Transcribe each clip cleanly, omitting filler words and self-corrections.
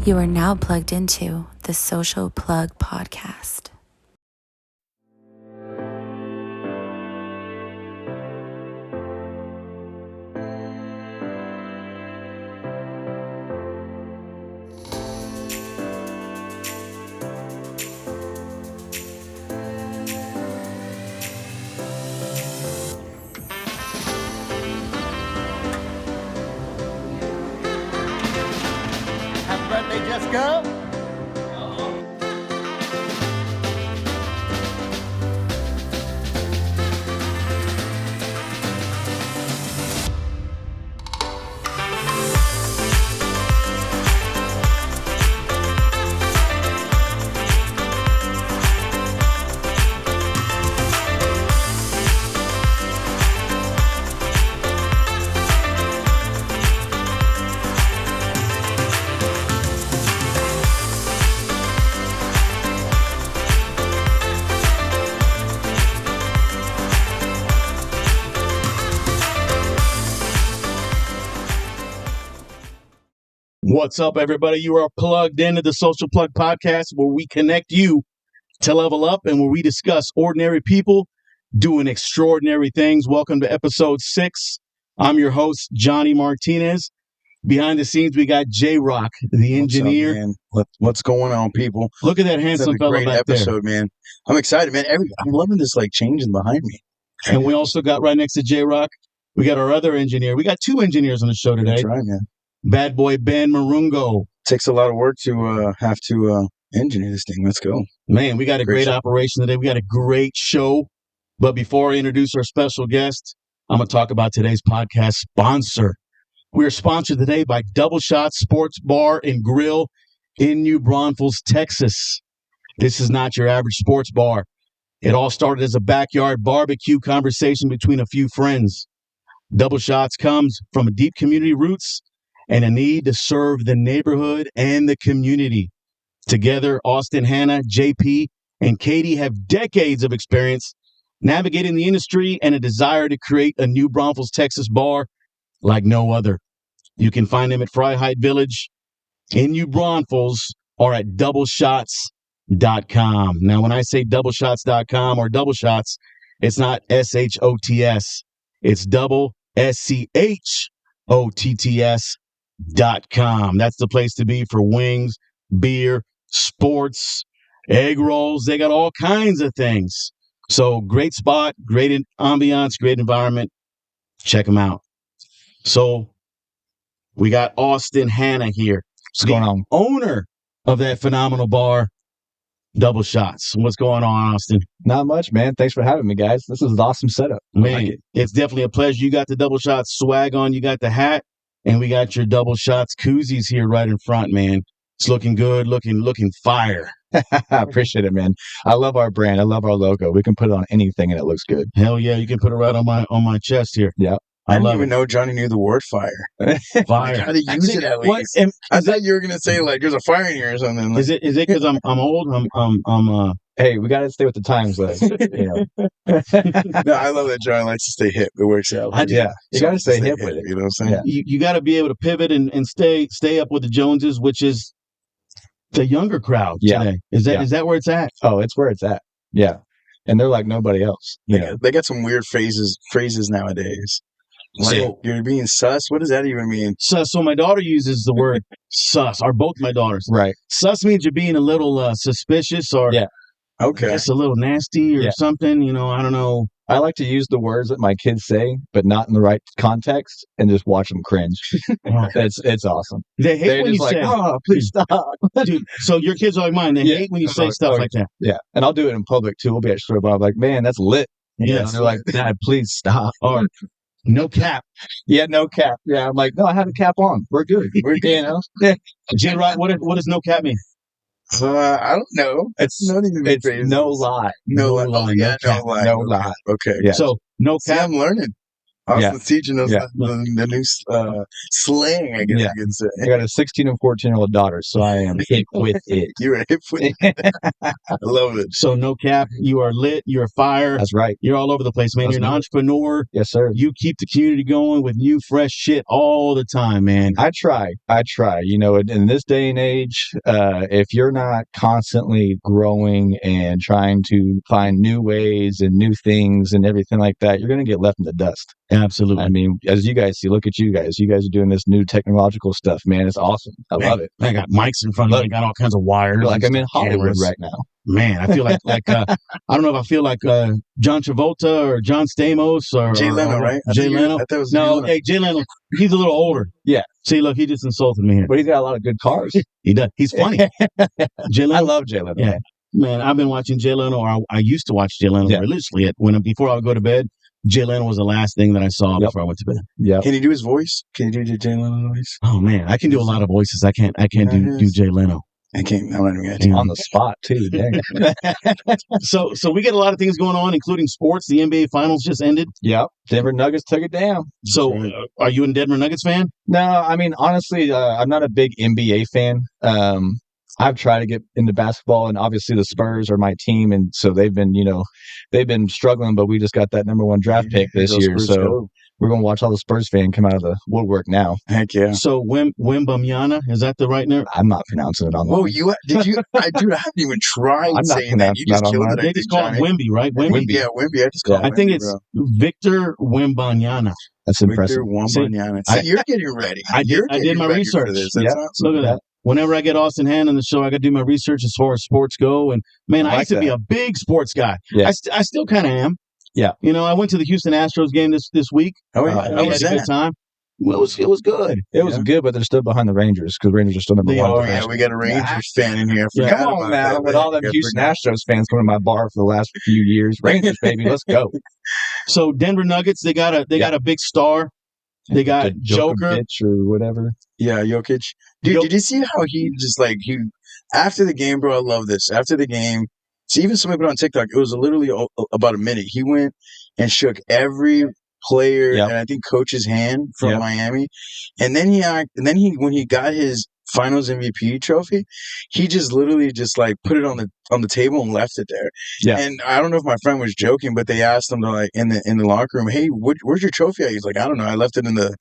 You are now plugged into the Social Plug Podcast. Happy birthday, Jessica. What's up, everybody? You are plugged into the Social Plug Podcast, where we connect you to level up and where we discuss ordinary people doing extraordinary things. Welcome to episode 6. I'm your host, Johnny Martinez. Behind the scenes, we got J-Rock, the engineer. What's up, man? What's going on, people? Look at that handsome fellow great back episode, man. I'm excited, man. I'm loving this changing behind me. And we also got right next to J-Rock, we got our other engineer. We got 2 engineers on the show today. That's right, man. Bad boy Ben Marungo. Takes a lot of work to have to engineer this thing. Let's go. Man, we got a great operation today. We got a great show. But before I introduce our special guest, I'm going to talk about today's podcast sponsor. We are sponsored today by Double Shot Sports Bar and Grill in New Braunfels, Texas. This is not your average sports bar. It all started as a backyard barbecue conversation between a few friends. Double Shots comes from a deep community roots and a need to serve the neighborhood and the community. Together, Austin, Hanna, JP, and Katie have decades of experience navigating the industry and a desire to create a New Braunfels, Texas bar like no other. You can find them at Freiheit Village in New Braunfels or at doubleshots.com. Now, when I say doubleshots.com or double shots, it's not SHOTS. It's double SCHOTTS.com. That's the place to be for wings, beer, sports, egg rolls. They got all kinds of things. So great spot, great ambiance, great environment. Check them out. So we got Austin Hanna here. What's going on? Owner of that phenomenal bar, Double Shots. What's going on, Austin? Not much, man. Thanks for having me, guys. This is an awesome setup. Man, it's definitely a pleasure. You got the Double Shots swag on. You got the hat. And we got your Double Shots koozies here right in front, man. It's looking good, looking fire. I appreciate it, man. I love our brand. I love our logo. We can put it on anything and it looks good. Hell yeah, you can put it right on my chest here. Yeah. I didn't even know Johnny knew the word fire. Fire. How to use it at least. I thought you were gonna say there's a fire in here or something. Is it because I'm old? Hey, we gotta stay with the times, though. No, I love that Johnny likes to stay hip. It works out. You gotta stay hip with it. You know what I'm saying? Yeah. You got to be able to pivot and stay up with the Joneses, which is the younger crowd today. Is that where it's at? Oh, it's where it's at. Yeah. And they're like nobody else. They got some weird phrases nowadays. Like, you're being sus? What does that even mean? Sus. So my daughter uses the word sus, or both my daughters. Right. Sus means you're being a little suspicious or just a little nasty or something. I don't know. I like to use the words that my kids say, but not in the right context, and just watch them cringe. It's awesome. They hate when you say, "Oh, please stop." Dude, so your kids are like mine. They hate when you say stuff like that. Yeah, and I'll do it in public too. We'll be at store bar. I'm like, "Man, that's lit." Yeah, and they're like, "Dad, please stop." Or no cap. Yeah, no cap. Yeah, I'm like, "No, I have a cap on. We're good. We're J-Rock, what does no cap mean? I don't know. It's no lie. No lie. Oh, yeah, no lie. No lie. Okay. Yeah. So no cap. I'm learning. Austin's teaching us the new slang, I guess you could say. I got a 16 and 14-year-old daughter, so I am hip with it. You're hip with it. I love it. So no cap, you are lit, you're fire. That's right. You're all over the place, man. You're an entrepreneur. Yes, sir. You keep the community going with new, fresh shit all the time, man. I try. You know, in this day and age, if you're not constantly growing and trying to find new ways and new things and everything like that, you're going to get left in the dust. Absolutely. I mean, as you guys see, look at you guys. You guys are doing this new technological stuff, man. It's awesome. I love it. I got mics in front of me. I got all kinds of wires. Like I'm in Hollywood right now. Man, I feel like I don't know if I feel like John Travolta or John Stamos or Jay Leno, right? Jay Leno. Jay Leno. He's a little older. Yeah. See, look, he just insulted me here. But he's got a lot of good cars. He does. He's funny. Jay Leno. I love Jay Leno. Yeah. Man, I've been watching Jay Leno, or I used to watch Jay Leno religiously. Before I would go to bed, Jay Leno was the last thing that I saw before I went to bed. Yeah. Can you do his voice? Can you do the Jay Leno voice? Oh man, I can do a lot of voices. I can't do Jay Leno. I can't. I'm not even gonna on the spot too. Dang. So we get a lot of things going on, including sports. The NBA Finals just ended. Yep. Denver Nuggets took it down. So, are you a Denver Nuggets fan? No, I mean honestly, I'm not a big NBA fan. I've tried to get into basketball, and obviously the Spurs are my team, and so they've been struggling. But we just got that number 1 draft pick this year, so we're gonna watch all the Spurs fans come out of the woodwork now. Heck yeah! So Wembanyama, is that the right name? I'm not pronouncing it on. Oh, you did you? I haven't even tried. I'm not saying that. You just killed it. They just call it Wemby, right? Wemby. Yeah, Wemby. I just call it. I think it's Victor Wembanyama. That's impressive. Victor Wembanyama. See, you're getting ready. I did my research. Yeah, look at that. Whenever I get Austin Hanna on the show, I got to do my research as far as sports go. And man, I used to be a big sports guy. Yeah. I still kind of am. Yeah. You know, I went to the Houston Astros game this week. Oh, yeah. How was that? A good time. Well, it was good. It was good, but they're still behind the Rangers because Rangers are still number 1. Oh, yeah, we got a Rangers fan in here. Come on now, with all them Houston Astros fans coming to my bar for the last few years. Rangers, baby, let's go. So Denver Nuggets, they got a big star. They got Joker or whatever. Yeah, Jokic. Dude, did you see how he just after the game, bro? I love this. After the game, so even somebody put on TikTok, it was literally about a minute. He went and shook every player and I think coach's hand from Miami, and then when he got his Finals MVP trophy, he just literally put it on the table and left it there. Yeah. And I don't know if my friend was joking, but they asked him to in the locker room, "Hey, where's your trophy at?" He's like, "I don't know. I left it in the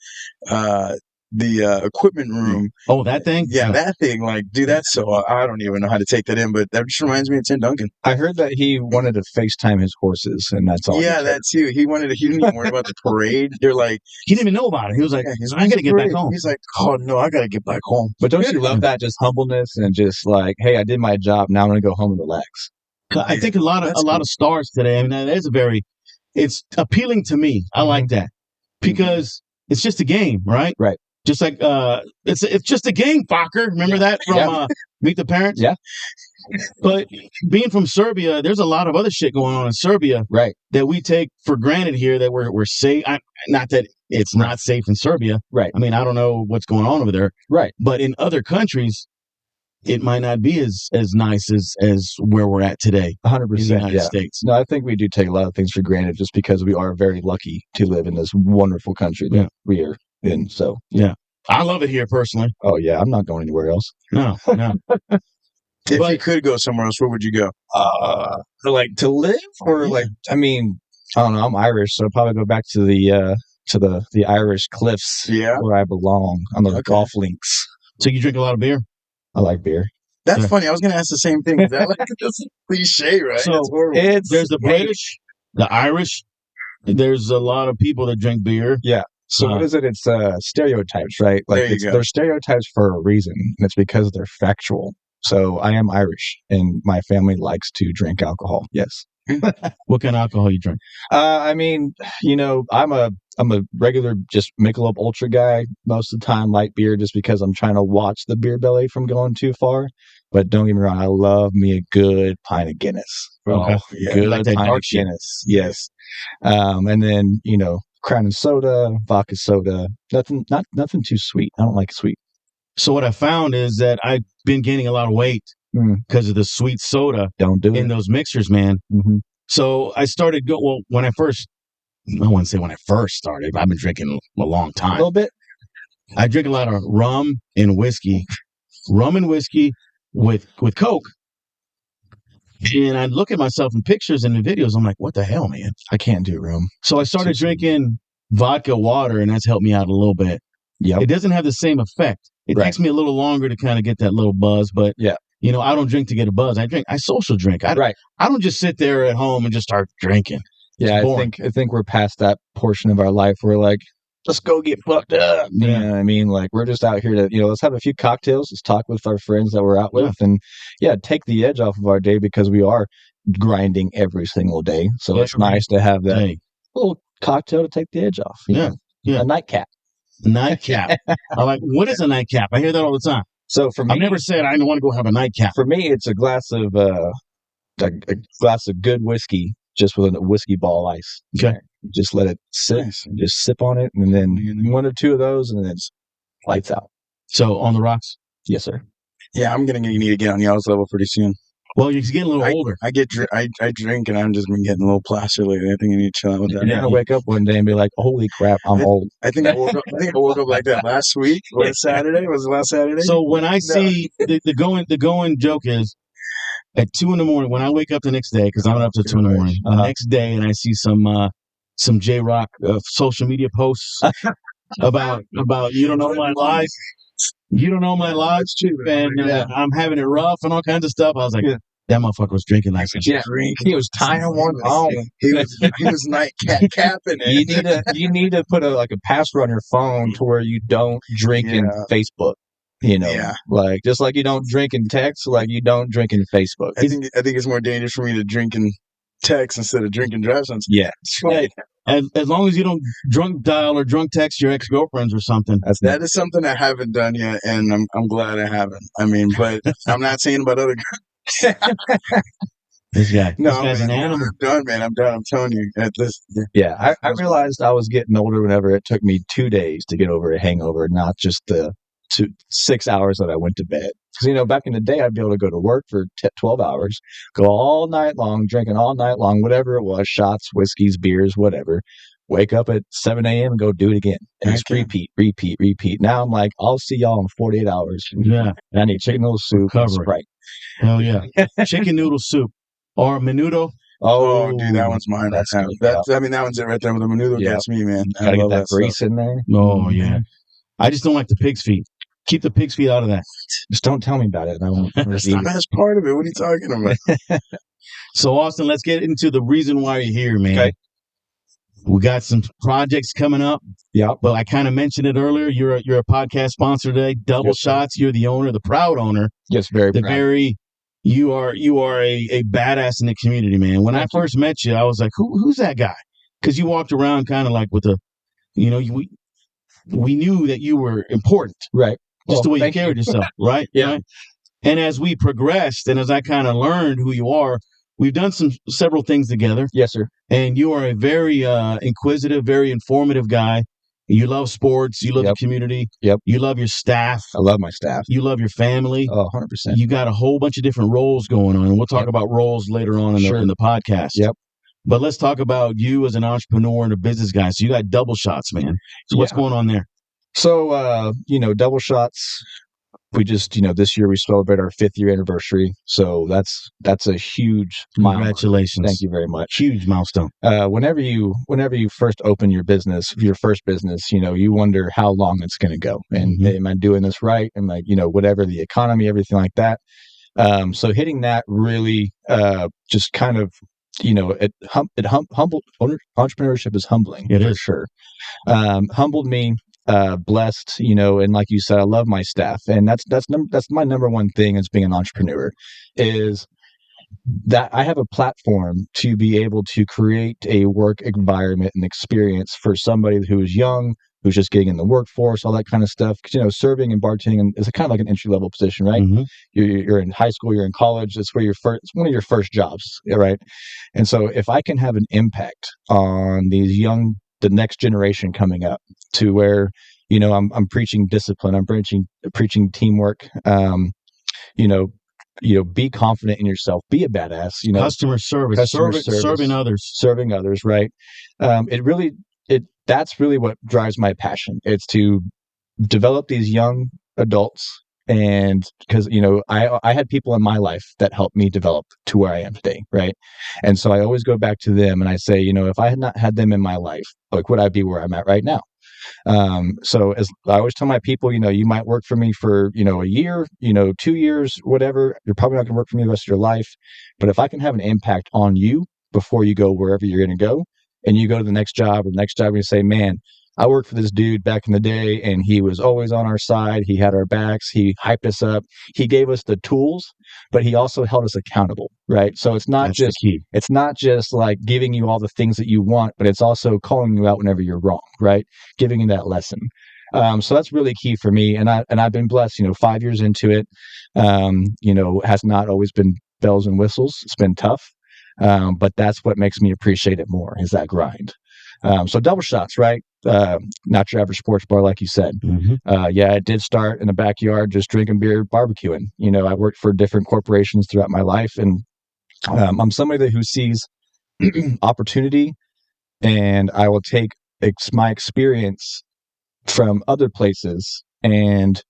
equipment room." Oh, that thing? Yeah, that thing. Dude, that's so. I don't even know how to take that in, but that just reminds me of Tim Duncan. I heard that he wanted to FaceTime his horses, and that's all. Yeah, that too. He didn't even worry about the parade. They're like, he didn't even know about it. He was like, I got to get back home. He's like, oh no, I got to get back home. But don't you love that just humbleness and just hey, I did my job. Now I'm going to go home and relax. I think a lot of stars today. I mean, it's appealing to me. I like that because it's just a game, right? Right. Just like it's just a game, Fokker. Remember that from Meet the Parents? Yeah. But being from Serbia, there's a lot of other shit going on in Serbia, right? That we take for granted here that we're safe. Not that it's not safe in Serbia, right? I mean, I don't know what's going on over there, right? But in other countries, it might not be as nice as where we're at today. 100%. In the United States. No, I think we do take a lot of things for granted just because we are very lucky to live in this wonderful country that we are in. So I love it here personally. Oh yeah, I'm not going anywhere else. No. If you could go somewhere else, where would you go? To live, or I mean, I don't know. I'm Irish, so I'll probably go back to the Irish cliffs, where I belong on the golf links. So you drink a lot of beer? I like beer. That's funny. I was going to ask the same thing. Is that that's a cliche, right? So there's the British, the Irish. There's a lot of people that drink beer. Yeah. So what is it? It's stereotypes, right? They're stereotypes for a reason, and it's because they're factual. So I am Irish, and my family likes to drink alcohol. Yes. What kind of alcohol you drink? I mean, I'm a regular just Michelob Ultra guy most of the time. Light beer, just because I'm trying to watch the beer belly from going too far. But don't get me wrong, I love me a good pint of Guinness. Okay. Good like pint of Guinness. Yes. And then Crown and soda, vodka soda. Nothing too sweet. I don't like sweet. So what I found is that I've been gaining a lot of weight because of the sweet soda. Don't do it in those mixers, man. Mm-hmm. So I started when I first I wouldn't say when I first started. I've been drinking a long A time. little bit. I drink a lot of rum and whiskey with Coke. And I look at myself in pictures and in videos. I'm like, what the hell, man? I can't do rum. So I started drinking vodka water, and that's helped me out a little bit. Yep. It doesn't have the same effect. It takes me a little longer to kind of get that little buzz, but I don't drink to get a buzz. I social drink. I don't just sit there at home and just start drinking. Yeah, I think we're past that portion of our life where like, let's go get fucked up. You know what I mean? Like we're just out here to, let's have a few cocktails, let's talk with our friends that we're out with, and take the edge off of our day because we are grinding every single day. So it's nice to have that little cocktail to take the edge off. You know? A nightcap. Nightcap. I'm like, what is a nightcap? I hear that all the time. So for me, I've never said I want to go have a nightcap. For me, it's a glass of good whiskey, just with a whiskey ball ice. Okay. Just let it sit and just sip on it, and then one or two of those, and then it's lights out. So on the rocks? Yes, sir. Yeah, I'm gonna need to get on y'all's level pretty soon. Well, you're getting a little older. I drink, and I'm just been getting a little plaster lately. I think I need to chill out with that. You're gonna wake up one day and be like, "Holy crap, I'm old." I think I woke up like that last week. Was it last Saturday? So when I see the going joke is at 2 a.m. when I wake up the next day, because I'm up to 2 a.m. The next day, and I see some J-Rock social media posts about you don't know my life. You don't know my life, and I'm having it rough and all kinds of stuff. I was like, that motherfucker was drinking last night. Yeah, he was tying one on. He was capping it. You need to put a password on your phone to where you don't drink in Facebook. Like just like you don't drink in text, like you don't drink in Facebook. I think it's more dangerous for me to drink in text instead of drink and drive. Yeah. As long as you don't drunk dial or drunk text your ex-girlfriends or something. That is something I haven't done yet, and I'm glad I haven't. I mean, but I'm not saying about other guys. This guy's an animal. I'm done, man. I'm done. I'm telling you. At this. Yeah, I realized I was getting older whenever it took me 2 days to get over a hangover, not just the 6 hours that I went to bed. Because, back in the day, I'd be able to go to work for 12 hours, go all night long, drinking all night long, whatever it was, shots, whiskeys, beers, whatever. Wake up at 7 a.m. and go do it again. And just repeat. Now I'm like, I'll see y'all in 48 hours. Yeah. And I need chicken noodle soup and Sprite. Hell yeah. Chicken noodle soup or menudo. Oh, dude, that one's mine. That one's it right there with the menudo. Gets me, man. Gotta get that grease in there. Oh, yeah. I just don't like the pig's feet. Keep the pig's feet out of that. Just don't tell me about it. I won't. That's part of it. What are you talking about? So, Austin, let's get into the reason why you're here, man. Okay. We got some projects coming up. Yeah. But I kind of mentioned it earlier. You're a podcast sponsor today. Double Shots. You're the owner, the proud owner. Yes, very proud. You are a badass in the community, man. When I first met you, I was like, who's that guy? Because you walked around kind of like with we knew that you were important. Right. Just the way you carried yourself, right? Yeah. Right? And as we progressed and as I kind of learned who you are, we've done several things together. Yes, sir. And you are a very inquisitive, very informative guy. You love sports. You love the community. Yep. You love your staff. I love my staff. You love your family. Oh, 100%. You got a whole bunch of different roles going on. And we'll talk about roles later on in the podcast. Yep. But let's talk about you as an entrepreneur and a business guy. So you got Double Shots, man. So what's going on there? So, Double Shots, we just, this year we celebrate our 5th year anniversary. So that's a huge milestone. Congratulations. Thank you very much. Huge milestone. Whenever you first open your first business, you wonder how long it's going to go. And am I doing this right? Am I, whatever the economy, everything like that. So hitting that really just kind of, entrepreneurship is humbling. It for is. Sure. Humbled me. Blessed, and like you said, I love my staff, and that's my number one thing as being an entrepreneur, is that I have a platform to be able to create a work environment and experience for somebody who is young, who's just getting in the workforce, all that kind of stuff. Serving and bartending is kind of like an entry level position, right? Mm-hmm. You're in high school, you're in college. It's one of your first jobs, right? And so if I can have an impact on the next generation coming up, to where I'm preaching discipline, I'm preaching teamwork, be confident in yourself, be a badass, Customer service, serving others, right? That's really what drives my passion. It's to develop these young adults. And because, I had people in my life that helped me develop to where I am today. Right. And so I always go back to them and I say, if I had not had them in my life, like, would I be where I'm at right now? So as I always tell my people, you might work for me for, a year, 2 years, whatever. You're probably not going to work for me the rest of your life. But if I can have an impact on you before you go wherever you're going to go, and you go to the next job, and you say, man, I worked for this dude back in the day and he was always on our side. He had our backs. He hyped us up. He gave us the tools, but he also held us accountable, right? So it's not just like giving you all the things that you want, but it's also calling you out whenever you're wrong, right? Giving you that lesson. So that's really key for me. And I've been blessed, 5 years into it, has not always been bells and whistles. It's been tough. But that's what makes me appreciate it more, is that grind. So Double Shots, right? Not your average sports bar, like you said. Mm-hmm. I did start in the backyard, just drinking beer, barbecuing. I worked for different corporations throughout my life, and I'm somebody who sees opportunity, and I will take my experience from other places and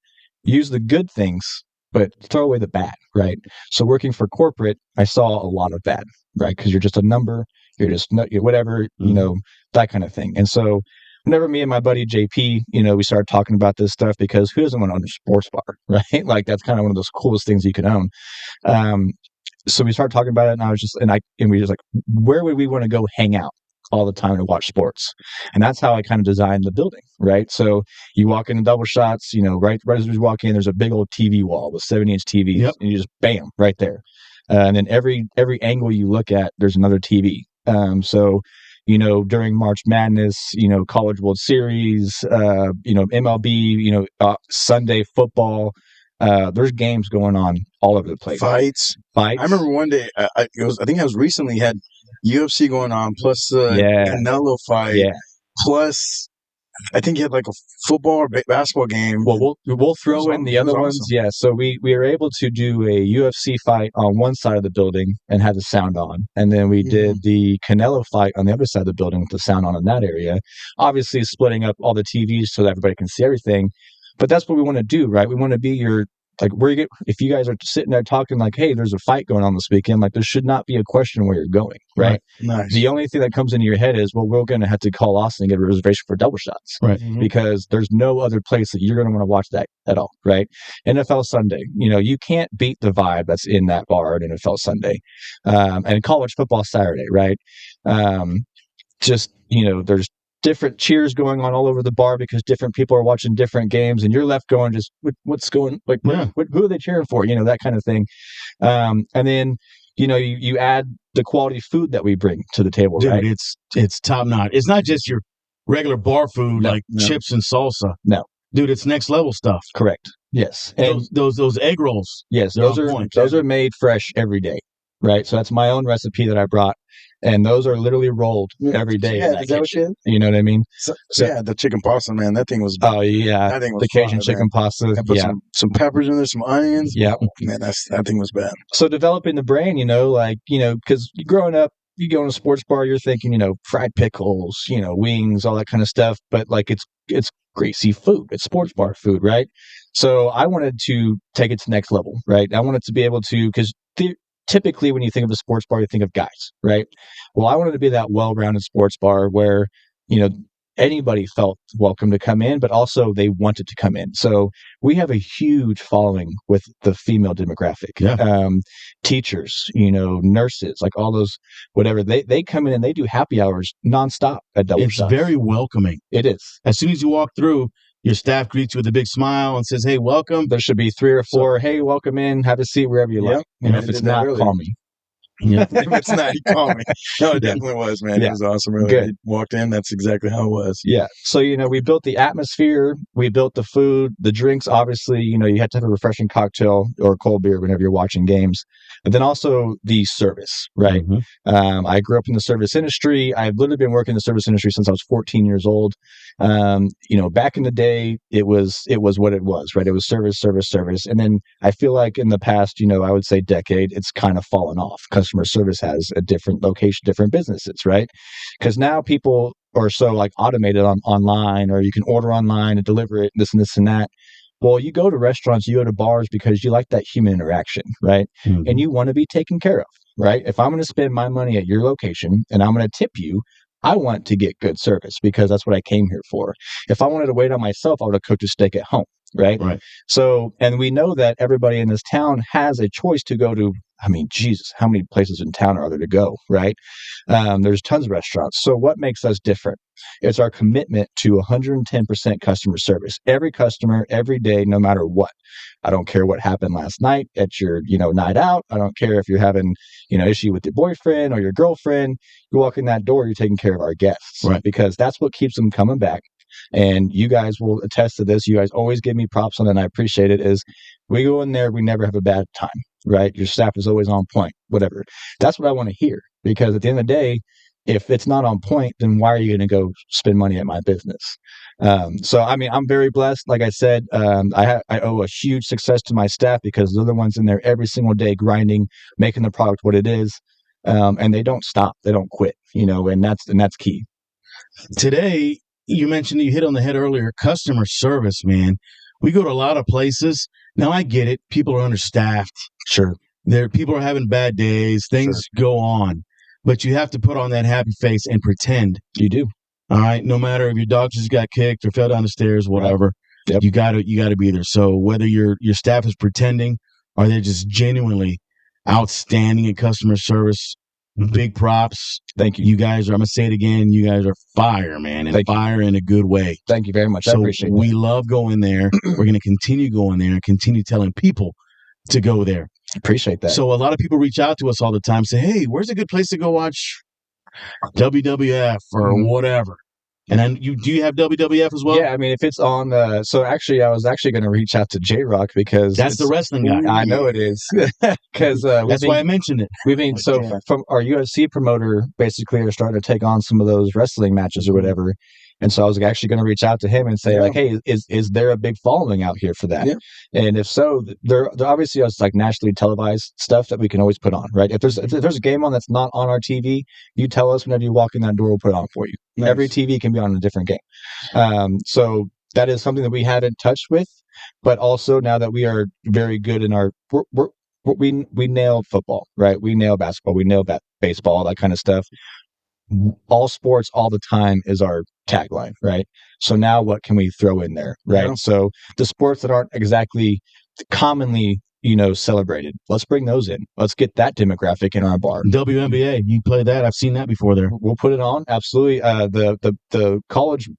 use the good things, but throw away the bad, right? So working for corporate, I saw a lot of bad, right? Because you're just a number, you're just whatever, that kind of thing. And so whenever me and my buddy JP, we started talking about this stuff, because who doesn't want to own a sports bar, right? Like, that's kind of one of those coolest things you can own. So we started talking about it, and we just like, where would we want to go hang out all the time to watch sports? And that's how I kind of designed the building, right? So you walk into Double Shots, right as you walk in, there's a big old TV wall with 70-inch TVs, Yep. and you just bam right there. And then every angle you look at, there's another TV. So during March Madness, College World Series, MLB, Sunday football, there's games going on all over the place. Fights. I remember one day, I think I was recently had UFC going on, plus the Canelo fight, plus I think he had like a football or basketball game. Well, we'll throw in the other ones. Yeah. So we were able to do a UFC fight on one side of the building and had the sound on. And then we did the Canelo fight on the other side of the building with the sound on in that area. Obviously splitting up all the TVs so that everybody can see everything. But that's what we want to do, right? We want to be your, like, if you guys are sitting there talking like, hey, there's a fight going on this weekend, like, there should not be a question where you're going, right? Nice. The only thing that comes into your head is, well, we're going to have to call Austin and get a reservation for Double Shots, right? Because there's no other place that you're going to want to watch that at all, right? NFL Sunday, you can't beat the vibe that's in that bar at NFL Sunday, and college football Saturday, right? There's different cheers going on all over the bar because different people are watching different games, and you're left going, just what's going, like, who are they cheering for? That kind of thing. And then, you add the quality food that we bring to the table, dude, right? It's top notch. It's not just your regular bar food, chips and salsa. No, dude, it's next level stuff. Correct. Yes. And those egg rolls. Yes, those are made fresh every day. Right. So that's my own recipe that I brought. And those are literally rolled every day. Yeah, is that what you had? You know what I mean? So, the chicken pasta, man, that thing was. Oh yeah, that thing was the Cajun chicken pasta. I put some peppers in there, some onions. Yeah, man, that thing was bad. So developing the brain, because growing up, you go in a sports bar, you're thinking, fried pickles, wings, all that kind of stuff. But like, it's greasy food. It's sports bar food, right? So I wanted to take it to the next level, right? I wanted to be able to, because typically when you think of a sports bar, you think of guys, right? Well, I wanted to be that well-rounded sports bar where, anybody felt welcome to come in, but also they wanted to come in. So we have a huge following with the female demographic. Yeah. Teachers, nurses, like all those, whatever, they come in and they do happy hours nonstop at Double Shots. It's very welcoming. It is. As soon as you walk through, your staff greets you with a big smile and says, hey, welcome. There should be 3 or 4, hey, welcome in, have a seat wherever you like. If it's not, call me. Yeah. If it's not, he called me. No, it definitely was, man. Yeah. It was awesome. Really. Good. He walked in. That's exactly how it was. Yeah. So, we built the atmosphere, we built the food, the drinks. Obviously, you had to have a refreshing cocktail or a cold beer whenever you're watching games. But then also the service, right? I grew up in the service industry. I've literally been working in the service industry since I was 14 years old. Back in the day, it was what it was, right? It was service, service, service. And then I feel like in the past, I would say decade, it's kind of fallen off. Customer service has a different location, different businesses, right? Because now people are so like automated online, or you can order online and deliver it, this and this and that. Well, you go to restaurants, you go to bars because you like that human interaction, right? And you want to be taken care of, right? If I'm going to spend my money at your location and I'm going to tip you, I want to get good service because that's what I came here for. If I wanted to wait on myself, I would have cooked a steak at home, right? So, and we know that everybody in this town has a choice to go to. I mean, Jesus, how many places in town are there to go, right? There's tons of restaurants. So what makes us different? It's our commitment to 110% customer service. Every customer, every day, no matter what. I don't care what happened last night at your, night out. I don't care if you're having, issue with your boyfriend or your girlfriend. You walk in that door, you're taking care of our guests, right? Because that's what keeps them coming back. And you guys will attest to this. You guys always give me props on it, and I appreciate it. Is we go in there, we never have a bad time, right? Your staff is always on point, whatever. That's what I want to hear, because at the end of the day, if it's not on point, then why are you going to go spend money at my business? So, I mean, I'm very blessed. Like I said, I owe a huge success to my staff because they're the ones in there every single day grinding, making the product what it is. And they don't stop. They don't quit, and that's key. Today, you mentioned, you hit on the head earlier, customer service, man. We go to a lot of places. Now, I get it. People are understaffed. Sure. People are having bad days. Things go on. But you have to put on that happy face and pretend. You do. All right. No matter if your dog just got kicked or fell down the stairs, whatever, Yep. you gotta be there. So whether your staff is pretending or they're just genuinely outstanding at customer service, big props. Thank you. You guys are, I'm gonna say it again, you guys are fire, man, and fire in a good way. Thank you very much. So I appreciate we that. love going there. We're gonna continue going there and continue telling people to go there. Appreciate that. So a lot of people reach out to us all the time, say, hey, where's a good place to go watch WWF or whatever? And then do you have WWF as well? Yeah, I mean, if it's on, so actually, I was actually going to reach out to J-Rock because that's the wrestling guy. I know it is, because that's why I mentioned it. We mean, so from our UFC promoter, basically, are starting to take on some of those wrestling matches or whatever. And so I was actually going to reach out to him and say, like, hey, is there a big following out here for that? Yeah. And if so, there obviously is like nationally televised stuff that we can always put on, right? If there's a game on that's not on our TV, you tell us whenever you walk in that door, we'll put it on for you. Nice. Every TV can be on a different game. So that is something that we haven't touched with, but also now that we are very good in our, we nail football, right? We nail basketball, we nail baseball, that kind of stuff. All sports all the time is our tagline, right? So now what can we throw in there, right? Yeah. So the sports that aren't exactly commonly, celebrated, let's bring those in. Let's get that demographic in our bar. WNBA, you play that? I've seen that before there. We'll put it on, absolutely. The college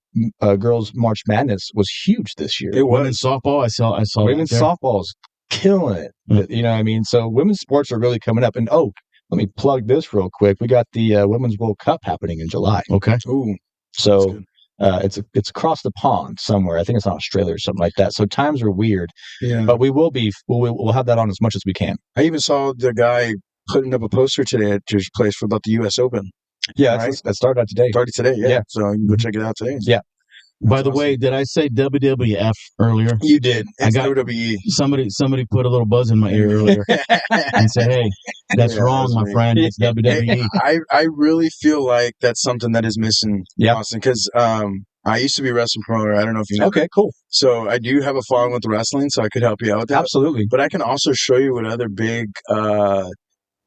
girls March Madness was huge this year. It was. Women's softball, I saw women's softball's killing it. You know what I mean? So women's sports are really coming up. And let me plug this real quick. We got the Women's World Cup happening in July. Okay. Ooh. So it's across the pond somewhere. I think it's in Australia or something like that. So times are weird. Yeah. But we'll have that on as much as we can. I even saw the guy putting up a poster today at your place for about the U.S. Open. Yeah, right? That started out today. Started today, yeah. So you can go check it out today. Yeah. By the way, did I say WWF earlier? You did. It's WWE. Somebody put a little buzz in my ear earlier and said, "Hey, that's wrong, my friend. It's WWE." I really feel like that's something that is missing, Austin, because I used to be a wrestling promoter. I don't know if you know. Okay, cool. So I do have a following with wrestling, so I could help you out with that. Absolutely. But I can also show you what other big. I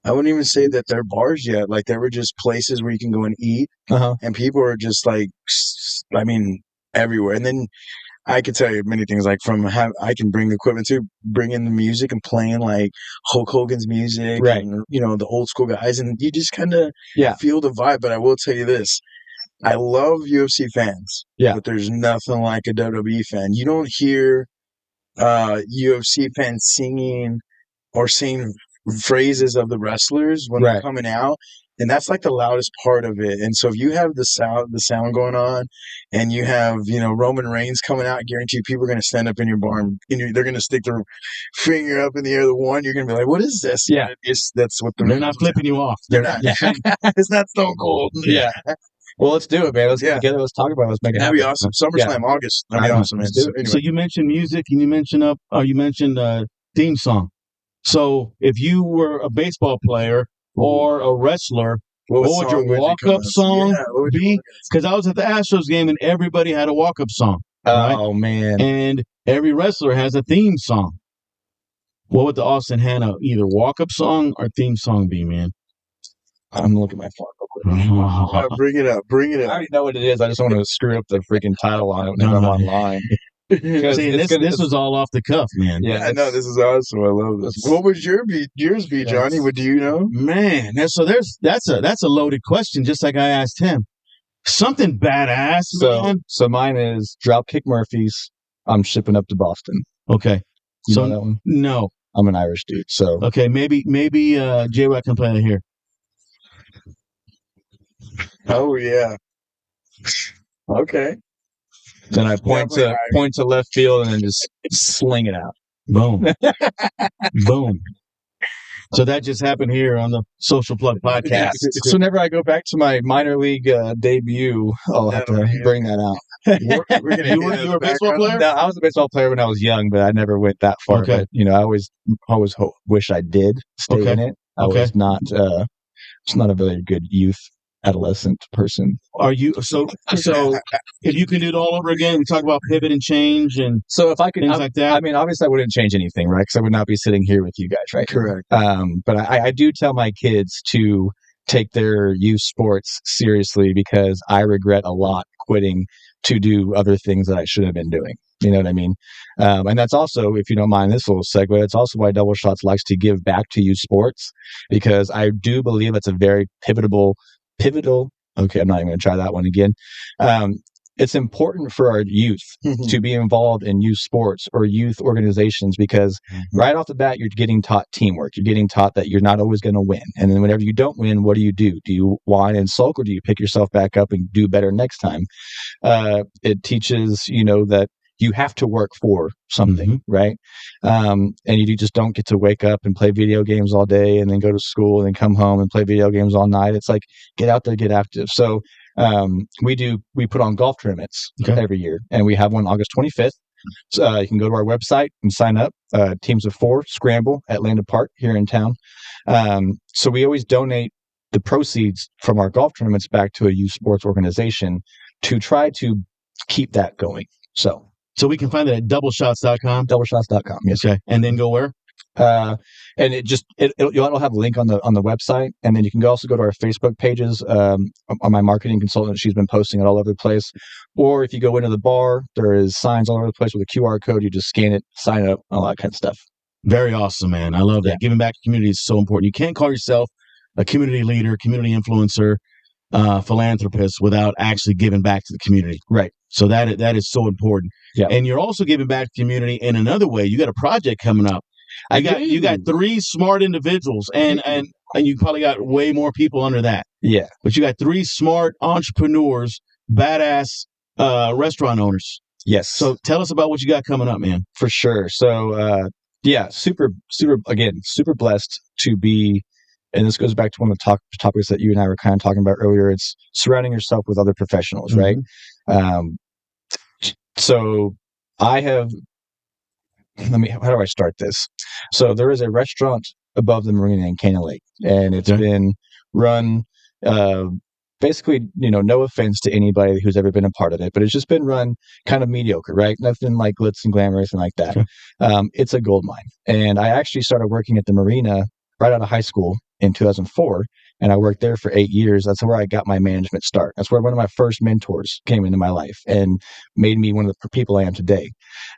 wouldn't even say that they're bars yet. Like, they were just places where you can go and eat, and people are just like, I mean, everywhere. And then I could tell you many things, like I can bring equipment to bring in the music and playing like Hulk Hogan's music, right? And the old school guys, and you just kind of feel the vibe. But I will tell you this: I love UFC fans, but there's nothing like a WWE fan. You don't hear UFC fans singing or saying phrases of the wrestlers when they're coming out, and that's like the loudest part of it. And so if you have the sound going on, and you have Roman Reigns coming out, guaranteed people are going to stand up in your bar and they're going to stick their finger up in the air. The one you're going to be like, "What is this?" Yeah, that's what they're not flipping you off. They're not. It's not Stone Cold. Yeah. Well, let's do it, man. Let's get together. Let's talk about it. Let's make it happen. That'd be awesome. SummerSlam, August. That'd be awesome, man. So, anyway. So you mentioned music, and you mentioned theme song. So if you were a baseball player or a wrestler, what would your walk-up song be? Because I was at the Astros game, and everybody had a walk-up song. Oh, man. And every wrestler has a theme song. What would the Austin Hanna either walk-up song or theme song be, man? I'm looking at my phone real quick. Bring it up. I already know what it is. I just want to screw up the freaking title on it whenever I'm online. See, this was all off the cuff, man. Yeah, I know. This is awesome. I love this. What would yours be, Johnny? What do you know? Man, that's a loaded question, just like I asked him. Something badass, man. So mine is Dropkick Murphys. I'm shipping up to Boston. Okay. You know that one? No. I'm an Irish dude, so. Okay, maybe J-Rock can play it here. Oh, yeah. Okay. Then I point to left field and then just sling it out. Boom. Boom. So that just happened here on the Social Plug podcast. So whenever I go back to my minor league debut, I'll have to bring that out. You were a baseball player? No, I was a baseball player when I was young, but I never went that far. Okay. But, I always wish I did stay in it. I was not, it's not a very good youth adolescent person. Are you so if you can do it all over again, we talk about pivot and change, and so if I could, things like that. I mean, obviously I wouldn't change anything, right? Because I would not be sitting here with you guys, right? Correct. But I do tell my kids to take their youth sports seriously, because I regret a lot quitting to do other things that I should have been doing. You know what I mean? And that's also, if you don't mind this little segue, it's also why Double Shots likes to give back to youth sports, because I do believe it's a very pivotal. Okay, I'm not even going to try that one again. It's important for our youth to be involved in youth sports or youth organizations, because right off the bat, you're getting taught teamwork. You're getting taught that you're not always going to win. And then whenever you don't win, what do? Do you whine and sulk, or do you pick yourself back up and do better next time? It teaches, that you have to work for something, right? And you just don't get to wake up and play video games all day and then go to school and then come home and play video games all night. It's like, get out there, get active. So we put on golf tournaments every year, and we have one August 25th. So you can go to our website and sign up. Teams of 4 scramble at Landon Park here in town. So we always donate the proceeds from our golf tournaments back to a youth sports organization to try to keep that going. So we can find it at doubleshots.com. Doubleshots.com. Yes. Okay. And then go where? And you'll have a link on the website, and then you can also go to our Facebook pages. On my marketing consultant, she's been posting it all over the place. Or if you go into the bar, there is signs all over the place with a QR code. You just scan it, sign up, all that kind of stuff. Very awesome, man. I love that. Giving back to community is so important. You can't call yourself a community leader, community influencer, philanthropist without actually giving back to the community. Right. So that is so important. Yeah. And you're also giving back to the community in another way. You got a project coming up. You got 3 smart individuals, and you probably got way more people under that. Yeah. But you got 3 smart entrepreneurs, badass restaurant owners. Yes. So tell us about what you got coming up, man. For sure. So super blessed to be. And this goes back to one of the topics that you and I were kind of talking about earlier. It's surrounding yourself with other professionals, right? So I have, how do I start this? So there is a restaurant above the marina in Cannon Lake, and it's been run, basically, no offense to anybody who's ever been a part of it, but it's just been run kind of mediocre, right? Nothing like glitz and glamour, anything like that. It's a gold mine. And I actually started working at the marina right out of high school in 2004, and I worked there for 8 years. That's where I got my management start. That's where one of my first mentors came into my life and made me one of the people I am today.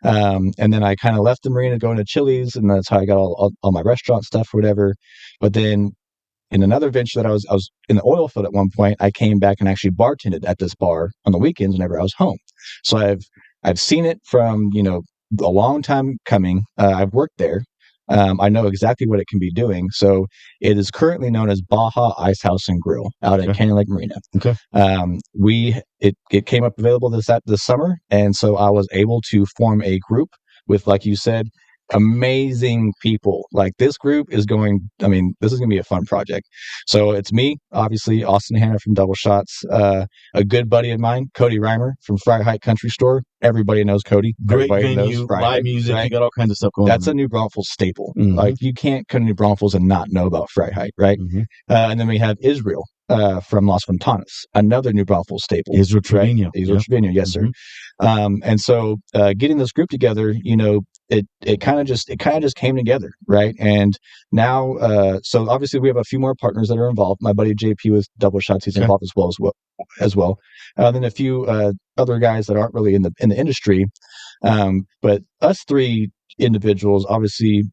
And then I kind of left the marina to go into Chili's, and that's how I got all my restaurant stuff or whatever. But then in another venture that I was in the oil field at one point, I came back and actually bartended at this bar on the weekends whenever I was home. So I've seen it from, a long time coming. I've worked there. I know exactly what it can be doing. So it is currently known as Baja Ice House and Grill out at Canyon Lake Marina. Okay. It came up available this summer, and so I was able to form a group with, like you said, amazing people. Like this group is this is going to be a fun project. So it's me, obviously, Austin Hanna from Double Shots, a good buddy of mine, Cody Reimer from Fry Hike Country Store. Everybody knows Cody. Great Everybody knows venue, Fry live Hike, music. right? You got all kinds of stuff going on. That's a New Braunfels staple. Mhm. Like you can't come to New Braunfels and not know about Fry Hike, right? Mhm. And then we have Israel from Las Ventanas, another New Braunfels staple. Israel Trevino. Right? Israel Trevino, yes, sir. And so getting this group together, it kind of just came together, right? And now, so obviously we have a few more partners that are involved. My buddy JP with Double Shots, he's involved as well. Then a few other guys that aren't really in the industry. But us three individuals, obviously,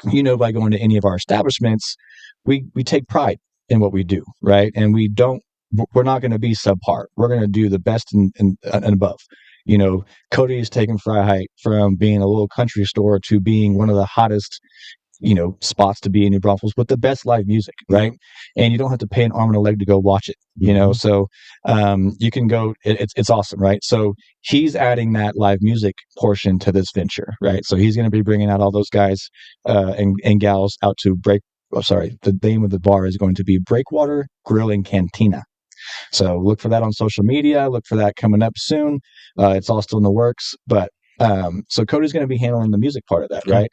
by going to any of our establishments, we take pride in what we do, right? And we're not going to be subpar. We're going to do the best and above. Cody has taken Fry Hike from being a little country store to being one of the hottest, spots to be in New Braunfels with the best live music, right? And you don't have to pay an arm and a leg to go watch it, So you can go. It's awesome, right? So he's adding that live music portion to this venture, right? So he's going to be bringing out all those guys and gals out to the name of the bar is going to be Breakwater Grill and Cantina. So look for that on social media. Look for that coming up soon. It's all still in the works, but so Cody's going to be handling the music part of that, right?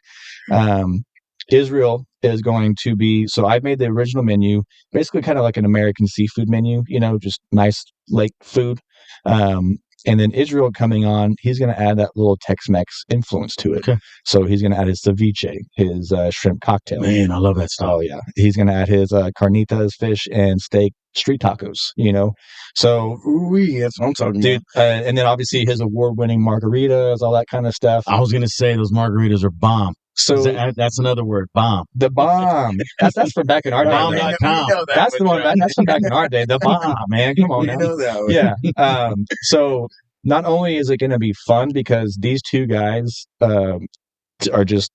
Israel is going to be, so I've made the original menu, basically kind of like an American seafood menu, just nice lake food. And then Israel coming on, he's going to add that little Tex-Mex influence to it. Okay. So he's going to add his ceviche, his shrimp cocktail. Man, I love that stuff. Oh, yeah. He's going to add his carnitas, fish, and steak street tacos, So, that's what I'm talking dude, and then obviously his award-winning margaritas, all that kind of stuff. I was going to say those margaritas are bomb. So that's another word, bomb. The bomb. That's from back in our day. Bomb.com. That's the one. That's from back in our day. The bomb, man. Come on, now. Know that one. Yeah. So not only is it going to be fun because these two guys they're just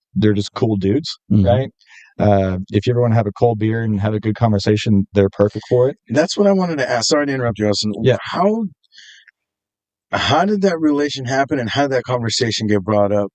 cool dudes, right? If you ever want to have a cold beer and have a good conversation, they're perfect for it. That's what I wanted to ask. Sorry to interrupt you, Austin. Yeah. How did that relation happen, and how did that conversation get brought up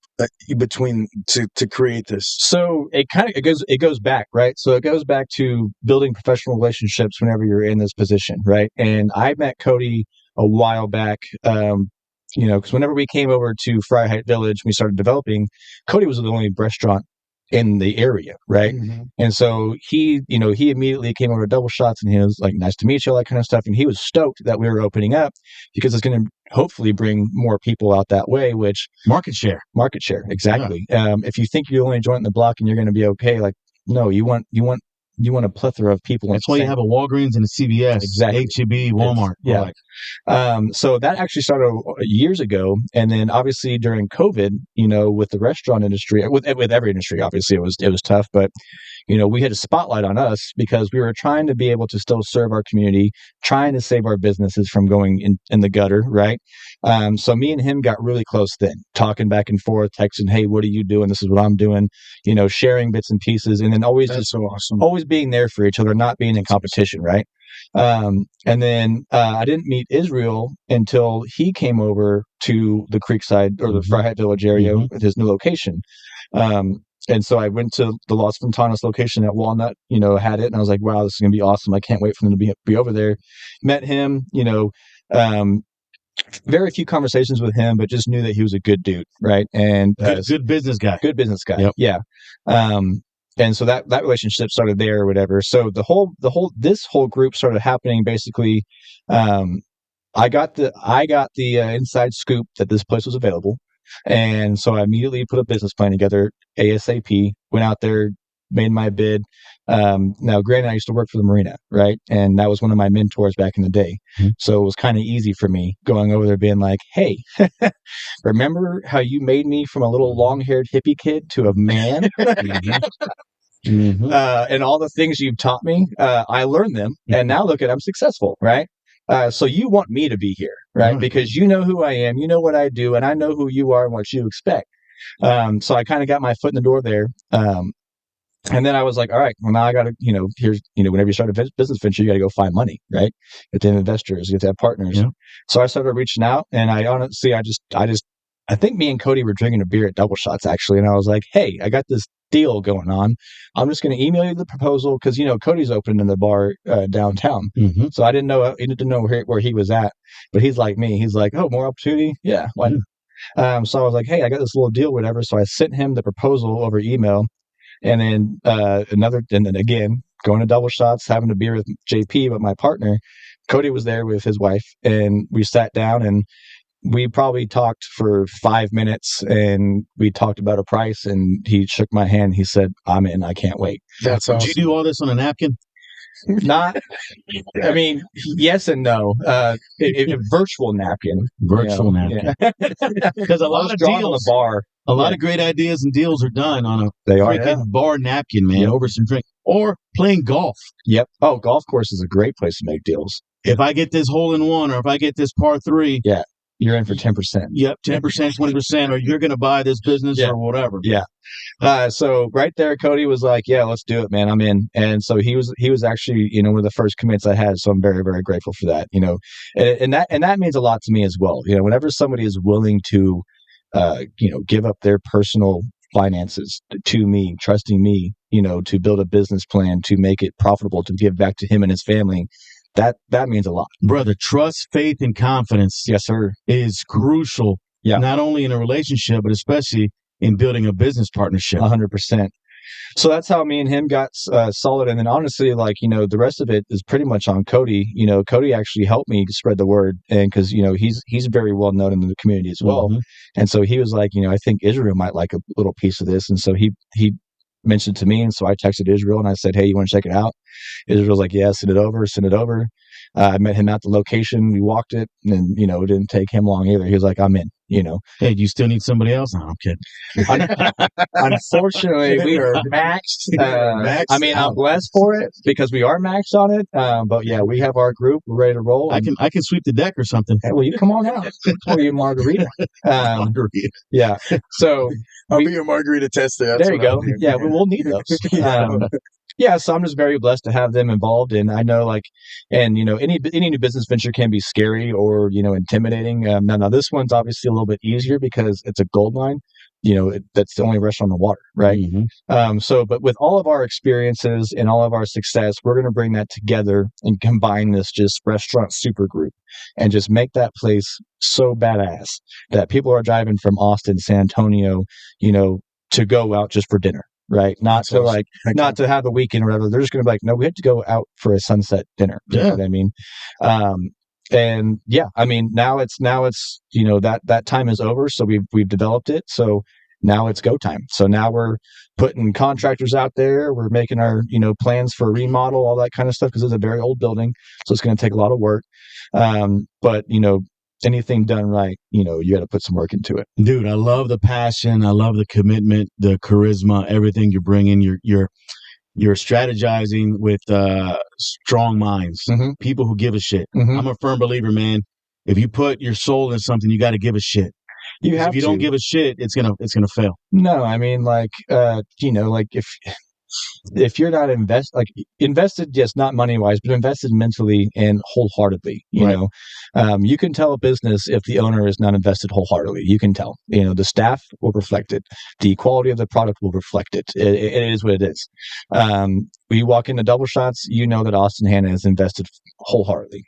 between to create this? So it goes back, right? So it goes back to building professional relationships whenever you're in this position, right? And I met Cody a while back, because whenever we came over to Fry Hike Village, we started developing. Cody was the only restaurant in the area, right? Mm-hmm. And so he immediately came over to Double Shots and he was like, nice to meet you, all that kind of stuff. And he was stoked that we were opening up because it's going to hopefully bring more people out that way, which market share, exactly. Yeah. If you think you're the only joint in the block and you're going to be okay, like, no, you want a plethora of people. That's why you have a Walgreens and a CVS, exactly. H-E-B, Walmart. Yeah. So that actually started years ago. And then obviously during COVID, with the restaurant industry, with every industry, obviously it was tough, but we had a spotlight on us because we were trying to be able to still serve our community, trying to save our businesses from going in the gutter. Right. So me and him got really close then, talking back and forth, texting, hey, what are you doing? This is what I'm doing, sharing bits and pieces. And then always That's so awesome. Always being there for each other, not being in competition. Right. And then I didn't meet Israel until he came over to the Creekside or the Fry Hike Village area with his new location. And so I went to the Las Ventanas location at Walnut, had it. And I was like, wow, this is going to be awesome. I can't wait for them to be over there. Met him, very few conversations with him, but just knew that he was a good dude. Right. And good business guy. Good business guy. Yep. Yeah. And so that relationship started there or whatever. So this whole group started happening basically. I got the inside scoop that this place was available. And so I immediately put a business plan together ASAP, went out there, made my bid. Now, granted, I used to work for the marina, right? And that was one of my mentors back in the day. Mm-hmm. So it was kind of easy for me going over there being like, hey, remember how you made me from a little long-haired hippie kid to a man? Mm-hmm. And all the things you've taught me, I learned them. And now look I'm successful, right? So you want me to be here, right? Mm-hmm. Because you know who I am, you know what I do, and I know who you are and what you expect. So I kind of got my foot in the door there. And then I was like, all right, well, now I got to, here's, whenever you start a business venture, you got to go find money, right? You have to have investors, you have to have partners. Yeah. So I started reaching out, and I honestly, I think me and Cody were drinking a beer at Double Shots, actually. And I was like, hey, I got this deal going on. I'm just going to email you the proposal because, Cody's opening the bar downtown. Mm-hmm. So I didn't know where he was at, but he's like me. He's like, oh, more opportunity? Yeah. Why not? So I was like, hey, I got this little deal, whatever. So I sent him the proposal over email. And then and then again, going to Double Shots, having a beer with JP, but my partner, Cody, was there with his wife, and we sat down and we probably talked for 5 minutes, and we talked about a price, and he shook my hand. He said, I'm in, I can't wait. That's awesome. Did you do all this on a napkin? Not, I mean, yes and no. A virtual napkin. Virtual napkin. Because a lot of deals on the bar. A lot of great ideas and deals are done on a freaking bar napkin, man, over some drink. Or playing golf. Yep. Oh, golf course is a great place to make deals. If I get this hole in one, or if I get this par 3. Yeah. You're in for 10%. Yep, 10%, 20%, or you're going to buy this business or whatever. Yeah. So right there, Cody was like, yeah, let's do it, man. I'm in. And so he was actually, one of the first commits I had. So I'm very, very grateful for that, and that means a lot to me as well. Whenever somebody is willing to, give up their personal finances to me, trusting me, to build a business plan, to make it profitable, to give back to him and his family. That means a lot. Brother, trust, faith, and confidence. Yes, sir. Is crucial. Yeah. Not only in a relationship, but especially in building a business partnership. 100%. So that's how me and him got solid. And then honestly, the rest of it is pretty much on Cody. Cody actually helped me spread the word, and because, he's very well known in the community as well. Mm-hmm. And so he was like, I think Israel might like a little piece of this. And so he mentioned it to me. And so I texted Israel and I said, hey, you want to check it out? Israel's like, yeah, send it over. I met him at the location. We walked it, and, it didn't take him long either. He was like, I'm in, Hey, do you still need somebody else? No, I'm kidding. Unfortunately, we are maxed. I'm blessed for it because we are maxed on it. But yeah, we have our group. We're ready to roll. I can sweep the deck or something. Hey, well, you come on out. Pour you a margarita. Margarita. Yeah. So I'll be your margarita tester. There you go. Yeah, we'll need those. Yeah, so I'm just very blessed to have them involved, and I know, any new business venture can be scary or intimidating. Now this one's obviously a little bit easier because it's a gold mine. That's the only restaurant on the water, right? Mm-hmm. But with all of our experiences and all of our success, we're going to bring that together and combine this just restaurant super group and just make that place so badass that people are driving from Austin, San Antonio, to go out just for dinner. Right. Not to have a weekend or whatever. They're just going to be like, no, we had to go out for a sunset dinner. You know what I mean? And yeah, I mean, now it's, that time is over. So we've developed it. So now it's go time. So now we're putting contractors out there. We're making our, plans for a remodel, all that kind of stuff. Cause it's a very old building. So it's going to take a lot of work. But anything done right, you got to put some work into it. Dude, I love the passion. I love the commitment, the charisma, everything you're bringing. You're strategizing with strong minds, mm-hmm. people who give a shit. Mm-hmm. I'm a firm believer, man. If you put your soul in something, you got to give a shit. If you don't give a shit, it's gonna fail. No, I mean, if you're not invested, yes, not money wise, but invested mentally and wholeheartedly, you can tell a business if the owner is not invested wholeheartedly. You can tell, the staff will reflect it. The quality of the product will reflect it. It is what it is. We walk into Double Shots, that Austin Hanna is invested wholeheartedly.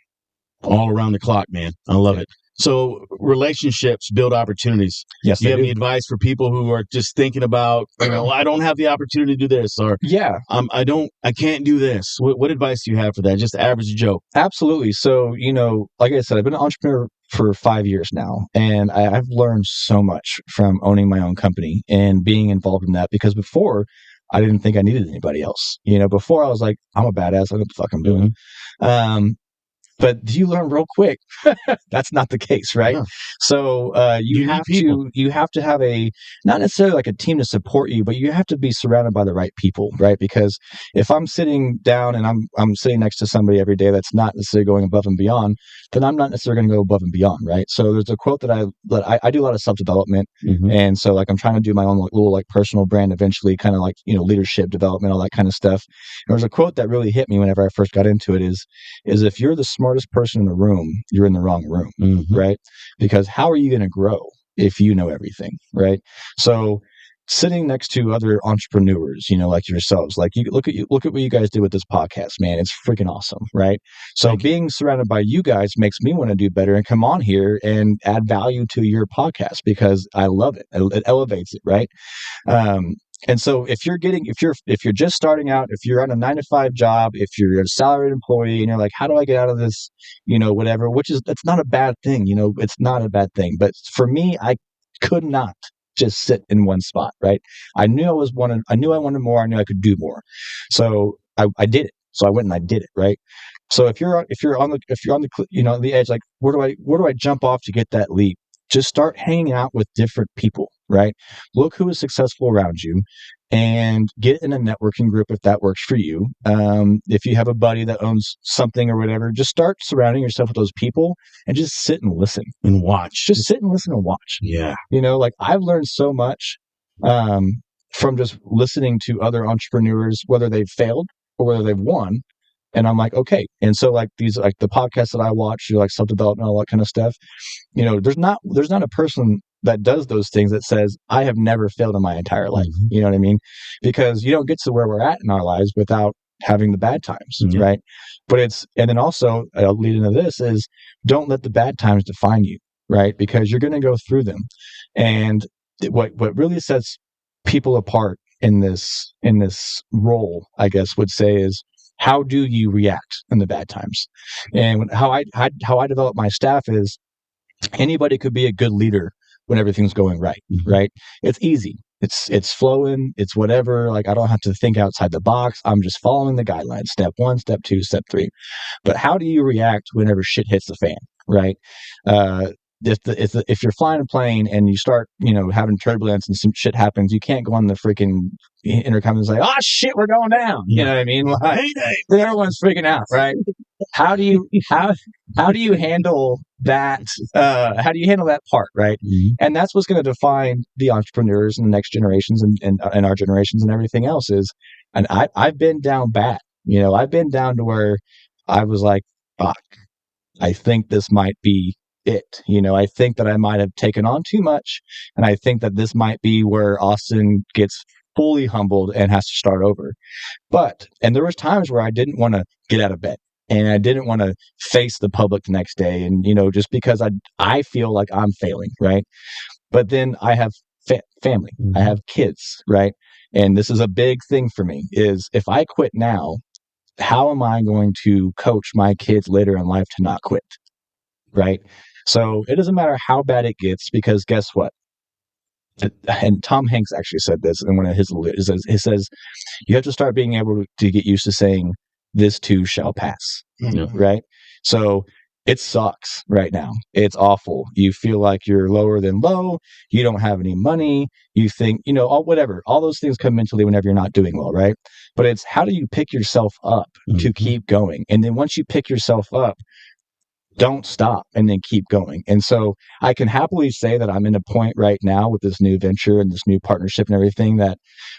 All around the clock, man. I love it. So relationships build opportunities. Yes, do you have any advice for people who are just thinking about, I don't have the opportunity to do this, or I can't do this. What advice do you have for that? Just average Joe. Absolutely. So, like I said, I've been an entrepreneur for 5 years now, and I've learned so much from owning my own company and being involved in that, because before I didn't think I needed anybody else. Before I was like, I'm a badass. I know what the fuck I'm doing. but you learn real quick. That's not the case, right? Yeah. So you have to have a, not necessarily like a team to support you, but you have to be surrounded by the right people, right? Because if I'm sitting down and I'm sitting next to somebody every day that's not necessarily going above and beyond, then I'm not necessarily going to go above and beyond, right? So there's a quote that I do a lot of self development, and so like I'm trying to do my own little like personal brand eventually, kind of like leadership development, all that kind of stuff. And there's a quote that really hit me whenever I first got into it is if you're the smartest person in the room, you're in the wrong room, right? Because how are you going to grow if you know everything, right? So sitting next to other entrepreneurs, like yourselves, like you look at what you guys do with this podcast, man. It's freaking awesome, right? So being surrounded by you guys makes me want to do better and come on here and add value to your podcast because I love it. It elevates it, right? And so if you're just starting out, if you're on a 9-to-5 job, if you're a salaried employee and you're like, how do I get out of this, whatever, that's not a bad thing. It's not a bad thing. But for me, I could not just sit in one spot, right? I knew I wanted more. I knew I could do more. So I did it. So I went and I did it, right? So if you're on the edge, like where do I jump off to get that leap? Just start hanging out with different people, right? Look who is successful around you and get in a networking group if that works for you. If you have a buddy that owns something or whatever, just start surrounding yourself with those people and just sit and listen and watch. Just sit and listen and watch. Yeah. Like I've learned so much from just listening to other entrepreneurs, whether they've failed or whether they've won. And I'm like, okay. And so like these, like the podcasts that I watch, like self-development, all that kind of stuff, there's not a person that does those things that says, I have never failed in my entire life. You know what I mean? Because you don't get to where we're at in our lives without having the bad times, right? But and then also, I'll lead into this is don't let the bad times define you, right? Because you're going to go through them. And what really sets people apart in this role, I guess, would say is, how do you react in the bad times? And how I develop my staff is anybody could be a good leader when everything's going right, right? It's easy. It's flowing. It's whatever. Like I don't have to think outside the box. I'm just following the guidelines. Step 1, step 2, step 3. But how do you react whenever shit hits the fan, right? If you're flying a plane and you start, having turbulence and some shit happens, you can't go on the freaking intercom and say, "Oh shit, we're going down." You know what I mean? Like, then everyone's freaking out, right? How do you handle that? How do you handle that part, right? And that's what's going to define the entrepreneurs and the next generations and our generations and everything else is. And I've been down bad. I've been down to where I was like, fuck, I think this might be it. I think that I might have taken on too much. And I think that this might be where Austin gets fully humbled and has to start over. And there was times where I didn't want to get out of bed and I didn't want to face the public the next day. And, just because I feel like I'm failing. Right. But then I have family, I have kids. Right. And this is a big thing for me is if I quit now, how am I going to coach my kids later in life to not quit? Right. So it doesn't matter how bad it gets, because guess what? And Tom Hanks actually said this in one of his, he says, you have to start being able to get used to saying, this too shall pass. Right. So it sucks right now. It's awful. You feel like you're lower than low. You don't have any money. You think, whatever, all those things come mentally whenever you're not doing well. Right. But it's how do you pick yourself up to keep going? And then once you pick yourself up, don't stop and then keep going. And so I can happily say that I'm in a point right now with this new venture and this new partnership and everything that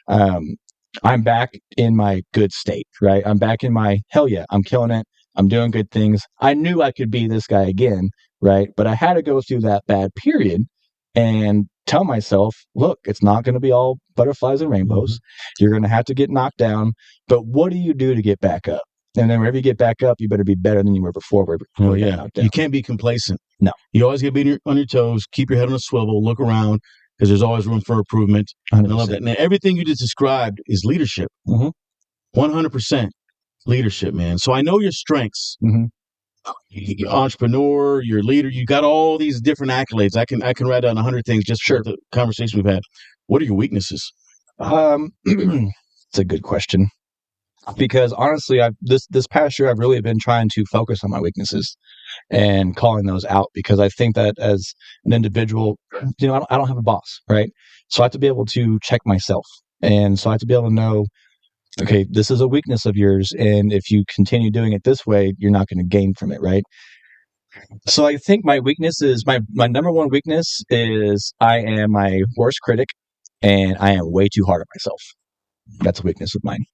I'm back in my good state, right? I'm back in my, hell yeah, I'm killing it. I'm doing good things. I knew I could be this guy again, right? But I had to go through that bad period and tell myself, look, it's not going to be all butterflies and rainbows. You're going to have to get knocked down. But what do you do to get back up? And then whenever you get back up, you better be better than you were before. You can't be complacent. No. You always got to be on your toes, keep your head on a swivel, look around, because there's always room for improvement. 100%. And I love that. And everything you just described is leadership. 100% leadership, man. So I know your strengths. You're entrepreneur, you're leader, you got all these different accolades. I can write down 100 things just for the conversation we've had. What are your weaknesses? It's a good question. because honestly, this past year I've really been trying to focus on my weaknesses and calling those out, because I think that as an individual, I don't have a boss, right? So I have to be able to check myself, and so I have to be able to know, okay, this is a weakness of yours, and if you continue doing it this way, you're not going to gain from it, right? So I think my weakness is my number one weakness is I am my worst critic, and I am way too hard on myself. That's a weakness of mine.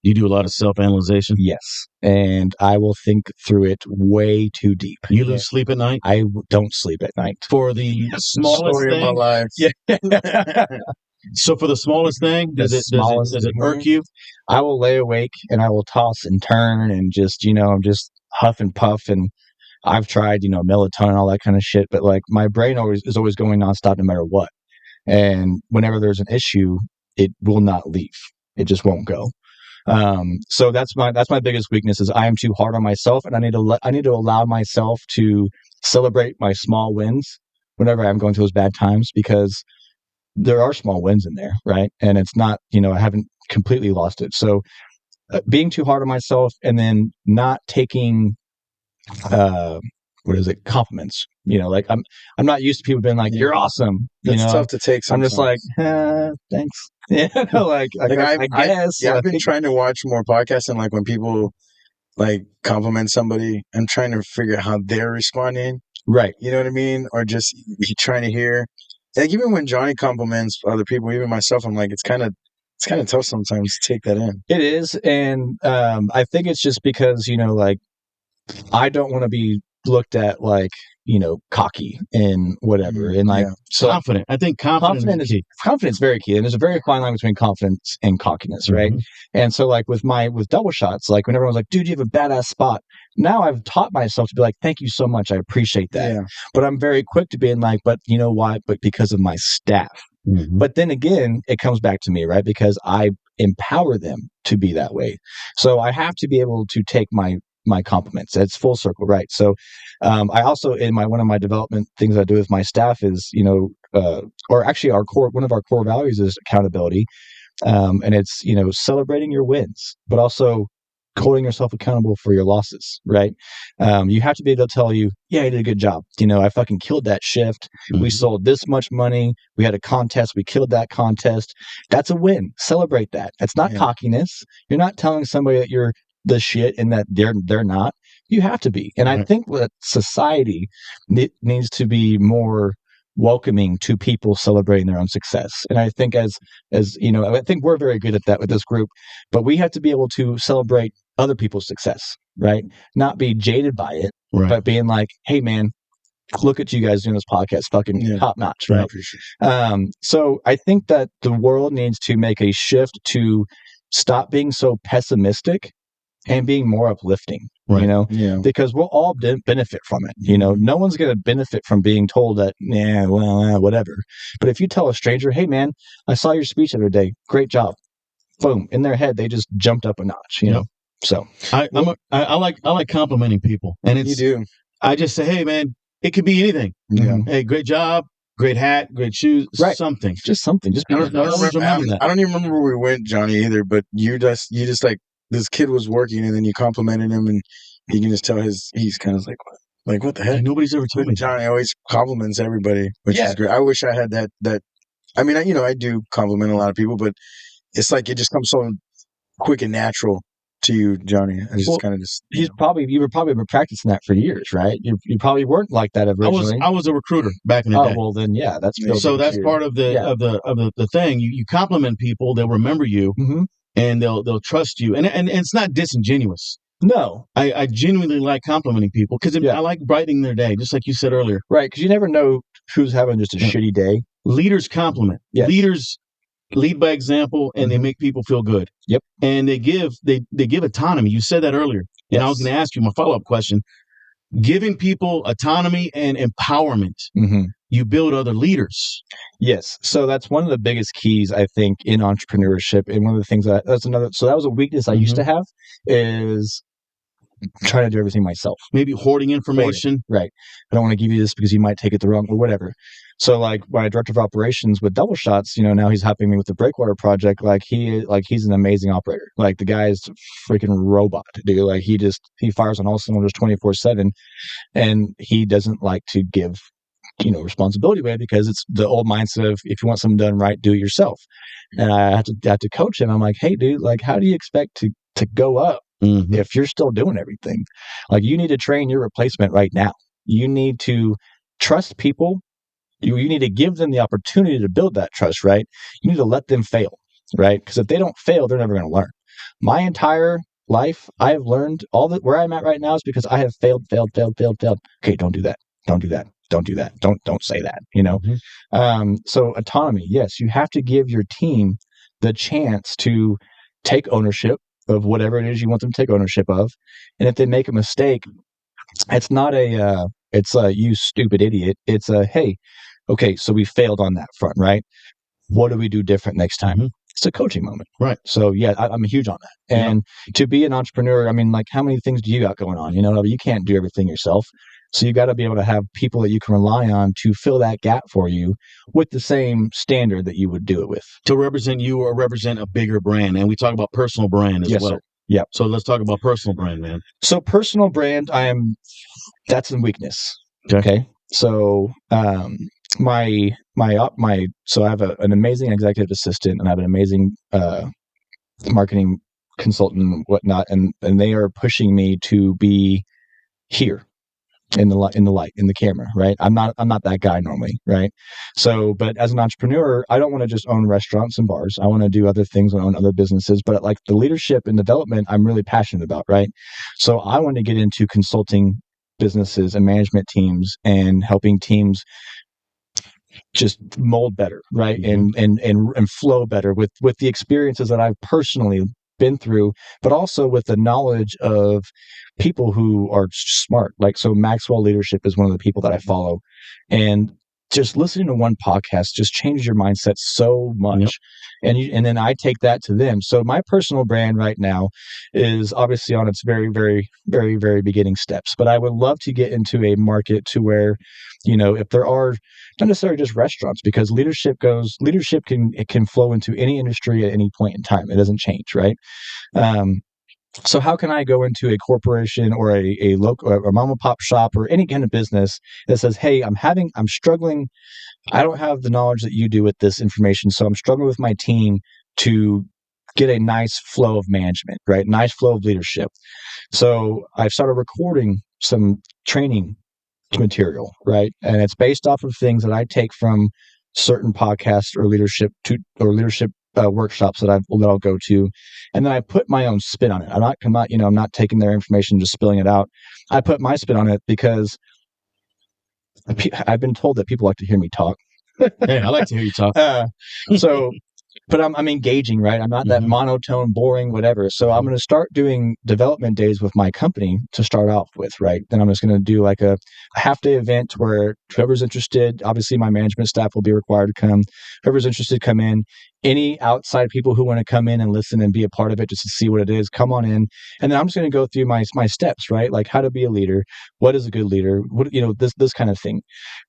You do a lot of self-analyzation. Yes, and I will think through it way too deep. You lose sleep at night. I don't sleep at night For the smallest Story of my thing. life. Yeah. So for the smallest thing, does it irk you? I will lay awake and I will toss and turn and just huff and puff, and I've tried melatonin, all that kind of shit, but like my brain is always going nonstop no matter what. And whenever there's an issue, it will not leave. It just won't go. So that's my biggest weakness is I am too hard on myself, and I need to allow myself to celebrate my small wins whenever I'm going through those bad times, because there are small wins in there, right? And it's not, I haven't completely lost it. So being too hard on myself, and then not taking compliments. Like I'm not used to people being like, "You're awesome." That's tough to take sometimes. I'm just like, thanks. Yeah, I guess. I've been trying to watch more podcasts, and like when people like compliment somebody, I'm trying to figure out how they're responding. Right. You know what I mean? Or just trying to hear. Like even when Johnny compliments other people, even myself, I'm like, it's kind of tough sometimes to take that in. It is, and I think it's just because like I don't want to be looked at like cocky and whatever, and like so confident. I think confidence is very key, and there's a very fine line between confidence and cockiness, right? And so like with double shots, like when everyone's like, "Dude, you have a badass spot," now I've taught myself to be like, "Thank you so much, I appreciate that." But I'm very quick to being like, "But you know why? But because of my staff." But then again, it comes back to me, right? Because I empower them to be that way, so I have to be able to take my compliments. It's full circle, right? So I also, in one of my development things I do with my staff is or actually one of our core values is accountability, and it's celebrating your wins, but also holding yourself accountable for your losses, right? You have to be able to tell you, yeah, I did a good job. I fucking killed that shift. We sold this much money. We had a contest. We killed that contest. That's a win. Celebrate that. That's not cockiness. You're not telling somebody that you're the shit and that they're not. You have to be. And I think that society needs to be more welcoming to people celebrating their own success. And I think as I think we're very good at that with this group, but we have to be able to celebrate other people's success, right? Not be jaded by it, but being like, "Hey man, look at you guys doing this podcast, fucking top notch," right? So I think that the world needs to make a shift to stop being so pessimistic and being more uplifting, because we'll all benefit from it. No one's going to benefit from being told that, whatever. But if you tell a stranger, "Hey man, I saw your speech the other day. Great job." Boom. In their head, they just jumped up a notch, know? So I like complimenting people, and you do. I just say, "Hey man, it could be anything. Hey, great job. Great hat, great shoes, something. Just something. Just I don't remember that. I don't even remember where we went, Johnny, either, but you just like, this kid was working, and then you complimented him, and you can just tell he's kind of like, what the heck? Nobody's ever told me. Johnny always compliments everybody, which is great. I wish I had that. I mean, I do compliment a lot of people, but it's like it just comes so quick and natural to you, Johnny. I just you were probably practicing that for years, right? You probably weren't like that originally. I was a recruiter back in the day. Oh well, then that's so that's part of the thing. You compliment people, they'll remember you, and they'll trust you, and it's not disingenuous. No, I genuinely like complimenting people because I like brightening their day, just like you said earlier. Right, because you never know who's having just a shitty day. Leaders compliment. Yes. Leaders lead by example, and they make people feel good. Yep. And they give autonomy. You said that earlier. And I was going to ask you my follow-up question. Giving people autonomy and empowerment, you build other leaders. Yes. So that's one of the biggest keys, I think, in entrepreneurship. And one of the things that was a weakness I used to have is trying to do everything myself. Maybe hoarding information. Right. I don't want to give you this because you might take it the wrong or whatever. So like my director of operations with Double Shots, now he's helping me with the Breakwater project. He's an amazing operator. Like the guy's a freaking robot, dude. Like he fires on all cylinders 24/7, and he doesn't like to give responsibility away because it's the old mindset of if you want something done right, do it yourself. And I have to coach him. I'm like, hey, dude, like how do you expect to go up if you're still doing everything? Like you need to train your replacement right now. You need to trust people. You need to give them the opportunity to build that trust, right? You need to let them fail, right? Because if they don't fail, they're never going to learn. My entire life, I have learned where I'm at right now is because I have failed. Okay, don't do that. Don't do that. Don't do that. Don't say that, So autonomy, yes, you have to give your team the chance to take ownership of whatever it is you want them to take ownership of. And if they make a mistake, it's not you stupid idiot. It's hey, okay, so we failed on that front, right? What do we do different next time? It's a coaching moment. Right. So yeah, I'm huge on that. And to be an entrepreneur, I mean, like how many things do you got going on? You can't do everything yourself. So you got to be able to have people that you can rely on to fill that gap for you with the same standard that you would do it with. To represent you or represent a bigger brand. And we talk about personal brand as well. Sir. Yeah. So let's talk about personal brand, man. So personal brand, that's a weakness. Okay. So, so I have an amazing executive assistant and I have an amazing, marketing consultant and whatnot. And they are pushing me to be here in the light, in the camera, right? I'm not that guy normally, right? So, but as an entrepreneur, I don't want to just own restaurants and bars. I want to do other things and own other businesses, but like the leadership and development, I'm really passionate about, right? So I want to get into consulting businesses and management teams and helping teams just mold better, right? And flow better with the experiences that I've personally been through, but also with the knowledge of people who are smart. Like, so Maxwell Leadership is one of the people that I follow, and just listening to one podcast just changes your mindset so much. Yep. And then I take that to them. So my personal brand right now is obviously on its very, very, very, very beginning steps, but I would love to get into a market to where, if there are not necessarily just restaurants, because leadership can flow into any industry at any point in time. It doesn't change, right? So how can I go into a corporation or a local or mom and pop shop or any kind of business that says, hey, I'm struggling. I don't have the knowledge that you do with this information. So I'm struggling with my team to get a nice flow of management, right? Nice flow of leadership. So I've started recording some training material, right? And it's based off of things that I take from certain podcasts or leadership workshops that I'll go to, and then I put my own spin on it. I'm not taking their information and just spilling it out. I put my spin on it because I've been told that people like to hear me talk. Hey, I like to hear you talk. But I'm engaging, right? I'm not that monotone, boring, whatever. So I'm going to start doing development days with my company to start off with, right? Then I'm just going to do like a half-day event where whoever's interested, obviously my management staff will be required to come. Whoever's interested, come in. Any outside people who want to come in and listen and be a part of it just to see what it is, come on in. And then I'm just going to go through my steps, right? Like how to be a leader, what is a good leader, this kind of thing.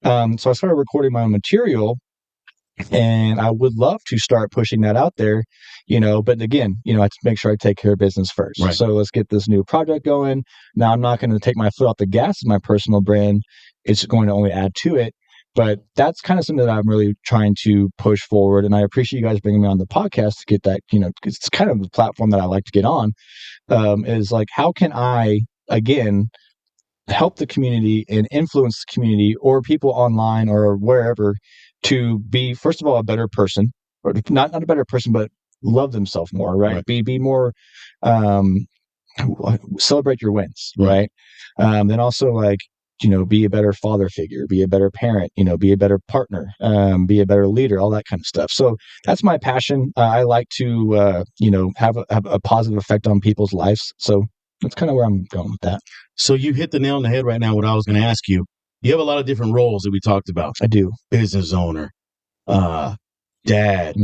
So I started recording my own material. And I would love to start pushing that out there, but again, I have to make sure I take care of business first. Right. So let's get this new project going. Now, I'm not going to take my foot off the gas of my personal brand. It's going to only add to it. But that's kind of something that I'm really trying to push forward. And I appreciate you guys bringing me on the podcast to get that, it's kind of the platform that I like to get on, is like, how can I, again, help the community and influence the community or people online or wherever to be, first of all, a better person, or not a better person, but love themselves more, right? Be more, celebrate your wins, right? Then also be a better father figure, be a better parent, be a better partner, be a better leader, all that kind of stuff. So that's my passion. I like to, have a positive effect on people's lives. So that's kind of where I'm going with that. So you hit the nail on the head right now. What I was going to ask you, you have a lot of different roles that we talked about. I do. Business owner, dad,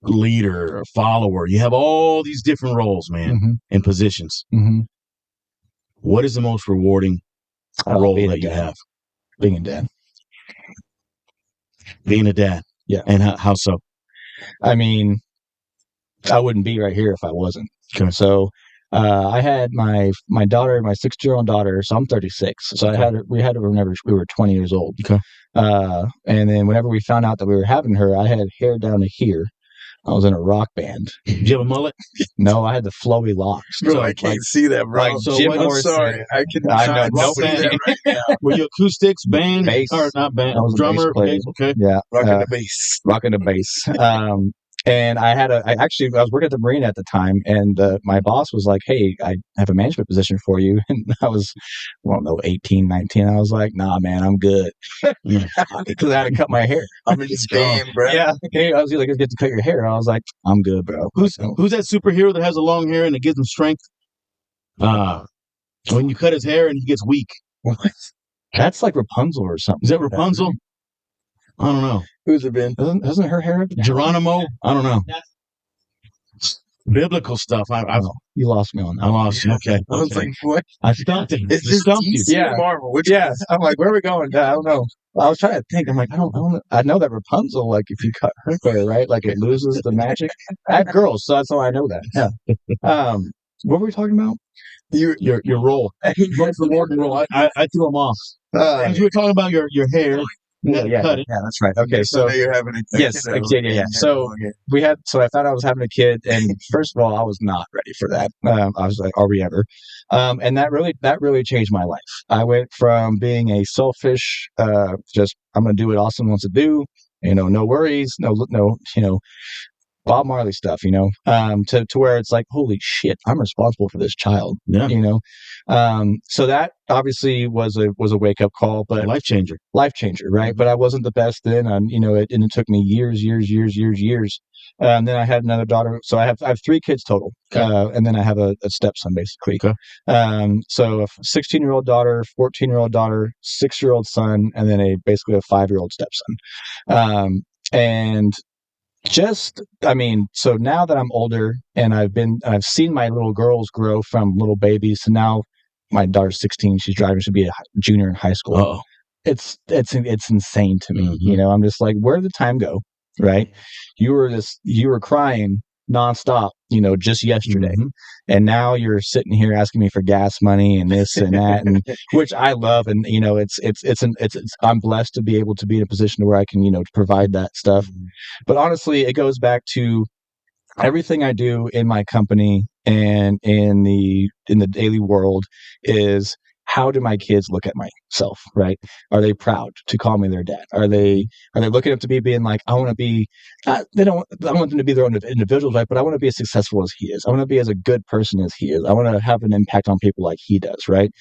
leader or follower. You have all these different roles, man, and positions. What is the most rewarding role that you have? Being a dad. Being a dad. Yeah. And how so? I mean, I wouldn't be right here if I wasn't. Okay. So I had my daughter, my 6-year-old daughter. So I'm 36. So we had her whenever we were 20 years old. Okay. And then whenever we found out that we were having her, I had hair down to here. I was in a rock band. Did you have a mullet? No, I had the flowy locks. Bro, I can't see that, bro. Like Jim I'm Morrison. sorry. I know, cannot see that right now. Were you acoustics, band, bass, or not band? I was a Drummer, bass player. bass, okay. Yeah, Rocking the bass. Rocking the bass. And I was working at the Marine at the time, and my boss was like, "Hey, I have a management position for you." And I was, 18, 19. I was like, "Nah, man, I'm good," because I had to cut my hair. I'm in this game, bro. Yeah, okay. I was like, "You get to cut your hair." I was like, "I'm good, bro." Who's that superhero that has a long hair and it gives him strength? When you cut his hair and he gets weak. What? That's like Rapunzel or something. Is that Rapunzel? I don't know. Who's it been? Doesn't her hair? Geronimo? I don't know. Biblical stuff. You lost me on that. I lost you. Okay. I was like, what? I stumped him. It's just stumped you. DC or Marvel. Which Yeah. I'm like, where are we going? I don't know. I was trying to think. I'm like, I don't know. I know that Rapunzel, like, if you cut her hair, right, like it loses the magic. I have girls, so that's how I know that. Yeah. What were we talking about? Your role. What's the working role? I threw him off. Because we were talking about your hair. Yeah, cut it. Yeah, that's right. Okay, so you're having a yes, yeah. So I found I was having a kid, and first of all, I was not ready for that. I was like, are we ever? And that really changed my life. I went from being a selfish, just I'm going to do what Austin wants to do. No worries, no, Bob Marley stuff, to where it's like, holy shit, I'm responsible for this child. Yeah. So that obviously was a wake up call, but life changer, right? But I wasn't the best then, and it took me years. And then I had another daughter, so I have 3 kids total, and then I have a stepson basically. Okay. So a 16-year-old daughter, 14-year-old daughter, 6-year-old son, and then basically a 5-year-old stepson. And so now that I'm older and I've seen my little girls grow from little babies to now my daughter's 16, she's driving, she'll be a junior in high school. Uh-oh. It's insane to me. Mm-hmm. I'm just like, where did the time go? Right. You were crying nonstop, just yesterday. Mm-hmm. And now you're sitting here asking me for gas money and this and that, and which I love. And, I'm blessed to be able to be in a position where I can, provide that stuff. Mm-hmm. But honestly, it goes back to everything I do in my company and in the daily world is, how do my kids look at myself, right? Are they proud to call me their dad? Are they looking up to me being like, I want to be, I want them to be their own individuals, right? But I want to be as successful as he is. I want to be as a good person as he is. I want to have an impact on people like he does, right?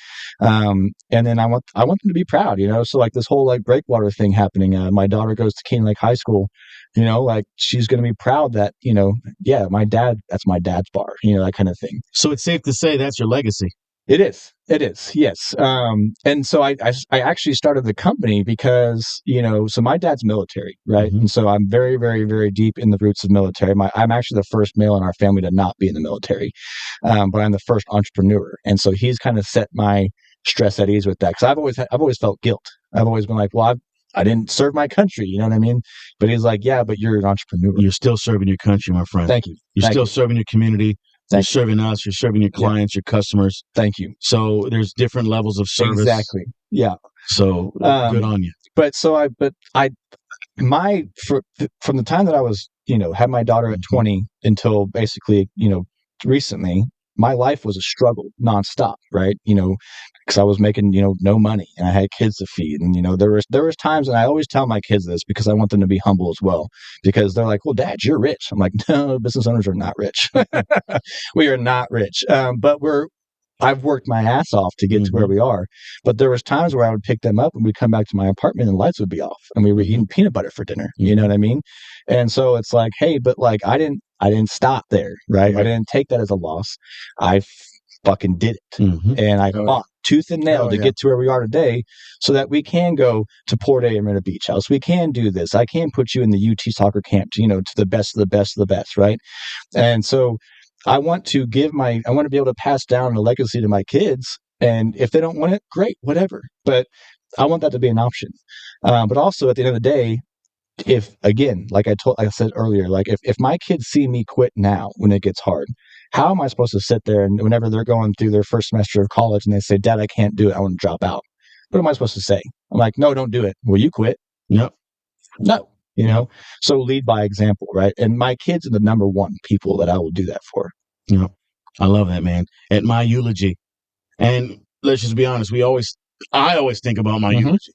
And then I want them to be proud, So like this whole like Breakwater thing happening, my daughter goes to Keene Lake High School, like she's going to be proud that, yeah, that's my dad's bar, that kind of thing. So it's safe to say that's your legacy. It is. Yes. And so I actually started the company because, so my dad's military, right? Mm-hmm. And so I'm very, very, very deep in the roots of military. I'm actually the first male in our family to not be in the military. But I'm the first entrepreneur. And so he's kind of set my stress at ease with that. Cause I've always felt guilt. I've always been like, well, I didn't serve my country. You know what I mean? But he's like, yeah, but you're an entrepreneur. You're still serving your country, my friend. Thank you. You're still serving your community. You're serving us. You're serving your clients, your customers. Thank you. So there's different levels of service. Exactly. Yeah. So good on you. But from the time that I was, had my daughter at 20 until basically, recently, my life was a struggle nonstop, right? Because I was making, no money and I had kids to feed. And, there was times, and I always tell my kids this because I want them to be humble as well, because they're like, well, Dad, you're rich. I'm like, no, business owners are not rich. We are not rich. But I've worked my ass off to get to where we are. But there was times where I would pick them up and we'd come back to my apartment and the lights would be off and we were eating peanut butter for dinner. You know what I mean? And so it's like, hey, but like, I didn't stop there, right? I didn't take that as a loss. I fucking did it. Mhm. And I fought tooth and nail to get to where we are today so that we can go to Port A and rent a beach house. We can do this. I can put you in the UT soccer camp, to the best of the best of the best, right? And so I want to be able to pass down a legacy to my kids. And if they don't want it, great, whatever. But I want that to be an option. But also at the end of the day, if again, like I said earlier, like if my kids see me quit now when it gets hard, how am I supposed to sit there and whenever they're going through their first semester of college and they say, Dad, I can't do it, I want to drop out. What am I supposed to say? I'm like, no, don't do it. Will you quit? Yep. No. So lead by example, right? And my kids are the number one people that I will do that for. Yep. I love that, man. At my eulogy, and let's just be honest, I always think about my eulogy.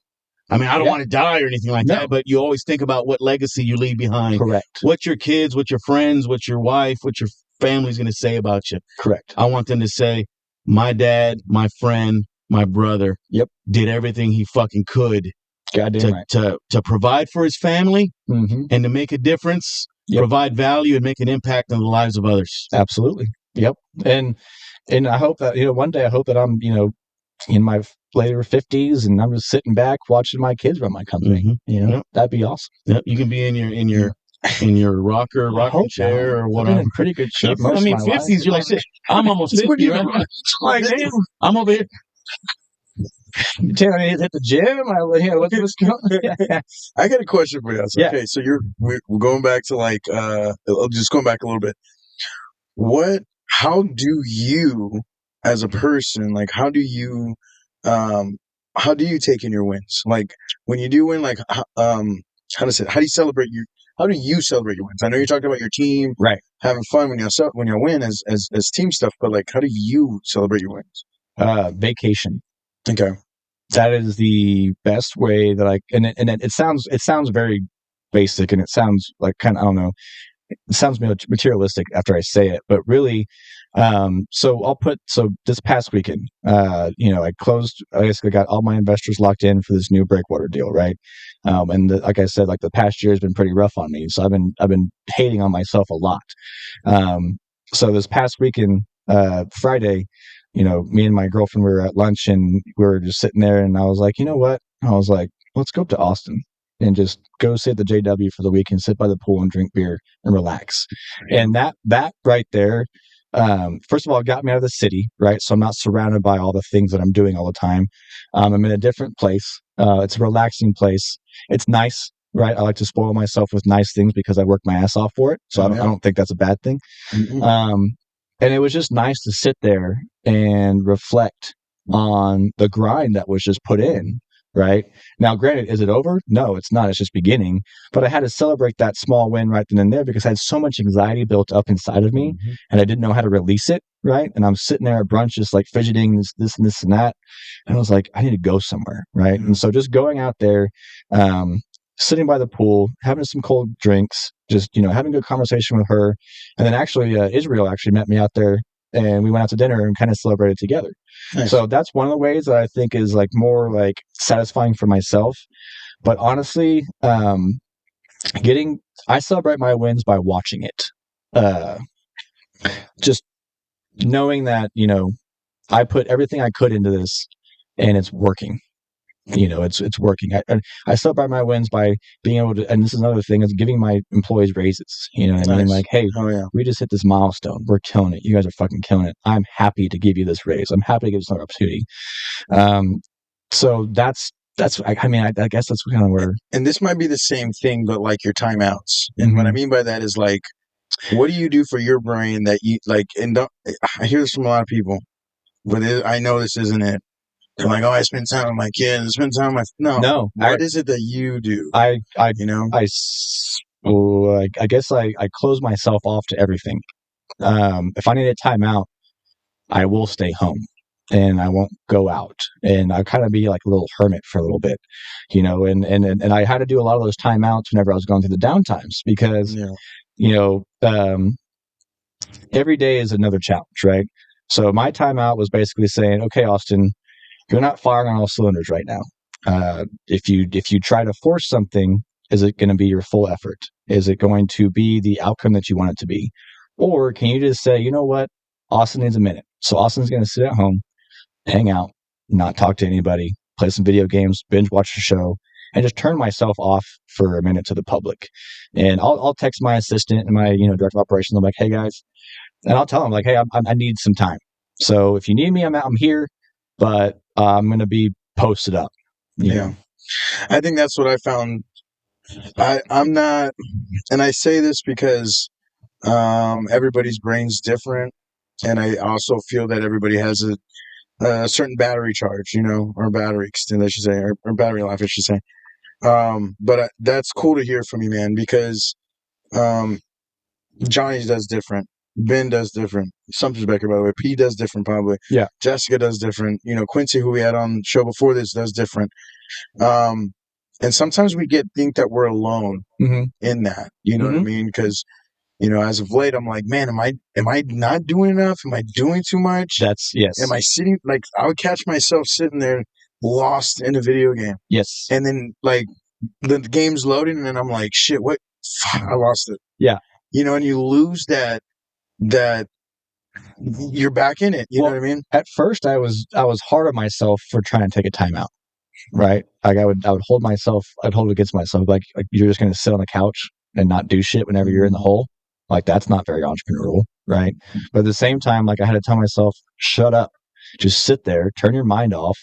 I mean, I don't want to die or anything like that, but you always think about what legacy you leave behind. Correct. What your kids, what your friends, what your wife, what your family's going to say about you. Correct. I want them to say, my dad, my friend, my brother did everything he fucking could to provide for his family and to make a difference, provide value, and make an impact on the lives of others. Absolutely. Yep. And I hope that, one day I hope that I'm, in my later 50s and I'm just sitting back watching my kids run my company. That'd be awesome. Yep. You can be in your rocking chair or whatever. I'm in pretty good shape. I mean, 50s, you're like, I'm almost 50, right? Like, damn, I'm over here. I need to hit the gym. What's going on? I got a question for you. Okay, so we're going back to just going back a little bit. How do you, as a person, how do you take in your wins? Like when you do win, how do you celebrate how do you celebrate your wins? I know you talked about your team, right? Having fun when you win as team stuff, but how do you celebrate your wins? Vacation. Okay. That is the best way that and it sounds very basic and it sounds like kind of, I don't know, it sounds materialistic after I say it, but really, so this past weekend, I basically got all my investors locked in for this new Breakwater deal, right? And like I said, the past year has been pretty rough on me, so I've been hating on myself a lot. So this past weekend, Friday, me and my girlfriend, we were at lunch and we were just sitting there and I was like, you know what? I was like, let's go up to Austin and just go sit at the JW for the weekend, sit by the pool and drink beer and relax. And that right there, first of all, it got me out of the city, right? So I'm not surrounded by all the things that I'm doing all the time. I'm in a different place. It's a relaxing place. It's nice, right? I like to spoil myself with nice things because I work my ass off for it. So I don't think that's a bad thing. Mm-hmm. And it was just nice to sit there and reflect on the grind that was just put in, right? Now, granted, is it over? No, it's not. It's just beginning. But I had to celebrate that small win right then and there because I had so much anxiety built up inside of me and I didn't know how to release it, right? And I'm sitting there at brunch just fidgeting this and this and that. And I was like, I need to go somewhere, right? And so just going out there, sitting by the pool, having some cold drinks, just, having a good conversation with her. And then actually, Israel actually met me out there and we went out to dinner and kind of celebrated together. Nice. So that's one of the ways that I think is more satisfying for myself. But honestly, I celebrate my wins by watching it. Just knowing that, I put everything I could into this and it's working. It's working. I celebrate my wins by being able to, and this is another thing, is giving my employees raises. You know what I mean? Hey, we just hit this milestone. We're killing it. You guys are fucking killing it. I'm happy to give you this raise. I'm happy to give you another opportunity. So that's, I guess that's kind of where. And this might be the same thing, but your timeouts. And what I mean by that is what do you do for your brain that you and I hear this from a lot of people, but I know this isn't it. They're like, oh, I spend time with my kids. I spend time with my... No. What is it that you do? I guess I close myself off to everything. If I need a timeout, I will stay home and I won't go out. And I kind of be like a little hermit for a little bit, and I had to do a lot of those timeouts whenever I was going through the downtimes because, every day is another challenge, right? So my timeout was basically saying, okay, Austin, you're not firing on all cylinders right now. If you try to force something, is it going to be your full effort? Is it going to be the outcome that you want it to be? Or can you just say, you know what? Austin needs a minute. So Austin's going to sit at home, hang out, not talk to anybody, play some video games, binge watch the show, and just turn myself off for a minute to the public. And I'll text my assistant and my director of operations. I'm like, hey guys, and I'll tell them like, hey, I need some time. So if you need me, I'm here, but I'm going to be posted up. You know? I think that's what I found. I'm not, and I say this because everybody's brain's different, and I also feel that everybody has a certain battery charge, or battery extend, I should say, or battery life, I should say. But that's cool to hear from you, man, because Johnny does different. Ben does different. Sumter's Becker, by the way. P does different, probably. Yeah. Jessica does different. Quincy, who we had on the show before this, does different. And sometimes we think that we're alone in that. You know what I mean? Because as of late, I'm like, man, am I not doing enough? Am I doing too much? Yes. Am I sitting, like, I would catch myself sitting there lost in a video game. Yes. And then, like, the game's loading, and then I'm like, shit, what? I lost it. Yeah. And you lose that you're back in it. You know what I mean? At first, I was hard on myself for trying to take a timeout. Right? Like I would hold it against myself. Like you're just going to sit on the couch and not do shit whenever you're in the hole. Like that's not very entrepreneurial, right? But at the same time, like I had to tell myself, shut up, just sit there, turn your mind off,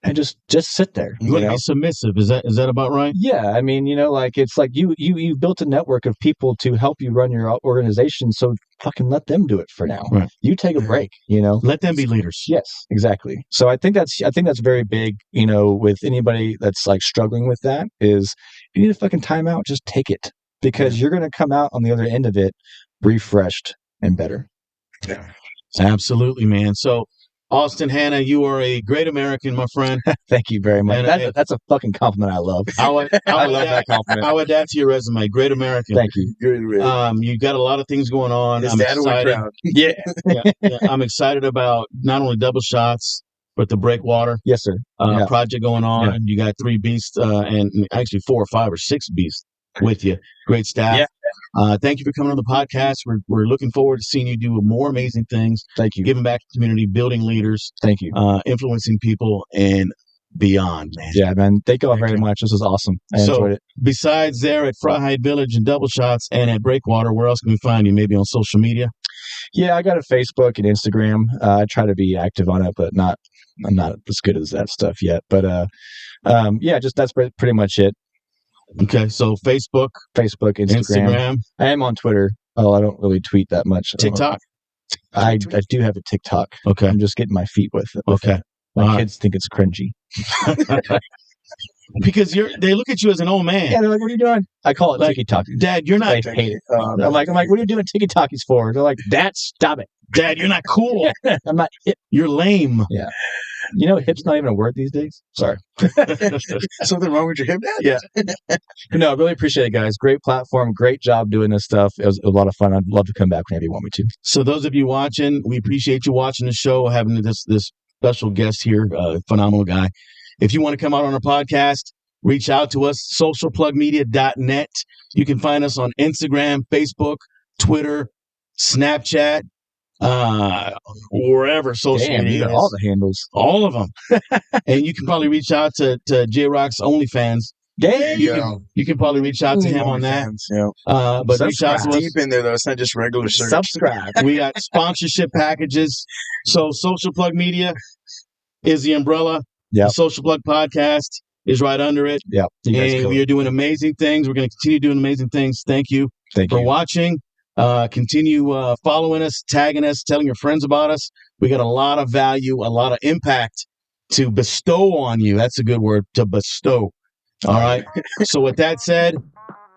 and just sit there. You want to be submissive. Is that about right? Yeah, I mean, like it's like you've built a network of people to help you run your organization, so fucking let them do it for now. Right. You take a break, Let them be leaders. Yes, exactly. So I think that's very big, with anybody that's like struggling with that is you need a fucking timeout, just take it because you're going to come out on the other end of it refreshed and better. Yeah. Absolutely, man. So Austin, Hanna, you are a great American, my friend. Thank you very much. And that's a fucking compliment I love. I love that compliment. I would add to your resume. Great American. Thank you. You got a lot of things going on. His I'm dad was excited. proud. Yeah. Yeah. I'm excited about not only Double Shots, but the Breakwater Yes, sir. project going on. Yeah. You got 3 beasts and actually 4 or 5 or 6 beasts with you. Great staff. Yeah. Thank you for coming on the podcast. We're looking forward to seeing you do more amazing things. Thank you. Giving back to the community, building leaders. Thank you. Influencing people and beyond, man. Yeah, man. Thank you all very much. This was awesome. I enjoyed it. Besides there at Fry Village and Double Shots and at Breakwater, where else can we find you? Maybe on social media? Yeah, I got a Facebook and Instagram. I try to be active on it, but I'm not as good as that stuff yet. But yeah, just that's pretty much it. Okay, so Facebook, Instagram. I am on Twitter. Oh, I don't really tweet that much. TikTok. I do have a TikTok. Okay. I'm just getting my feet with it. Okay. My kids think it's cringy. Because they look at you as an old man. Yeah, they're like, "What are you doing?" I call it like, tiki-talk. Dad, you're not. They hate it. I'm like, "What are you doing tiki-talkies for?" They're like, "Dad, stop it." Dad, you're not cool. I'm not hip. You're lame. Yeah. Hip's not even a word these days. Sorry. Something wrong with your hip, Dad? Yeah. No, I really appreciate it, guys. Great platform. Great job doing this stuff. It was a lot of fun. I'd love to come back whenever you want me to. So those of you watching, we appreciate you watching the show, having this special guest here, phenomenal guy. If you want to come out on our podcast, reach out to us, socialplugmedia.net. You can find us on Instagram, Facebook, Twitter, Snapchat, wherever social media is. All the handles. All of them. And you can probably reach out to J-Rock's OnlyFans. You can probably reach out to him on that. Yeah. But reach out to us. Deep in there, though. It's not just regular search. Subscribe. We got sponsorship packages. So Social Plug Media is the umbrella. Yep. The Social Plug Podcast is right under it. Yeah. And we are doing amazing things. We're going to continue doing amazing things. Thank you for watching. Continue following us, tagging us, telling your friends about us. We got a lot of value, a lot of impact to bestow on you. That's a good word, to bestow. All right. So with that said,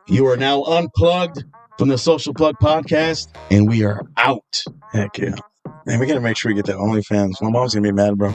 you are now unplugged from the Social Plug Podcast, and we are out. Heck yeah. Man, we got to make sure we get that OnlyFans. My mom's going to be mad, bro.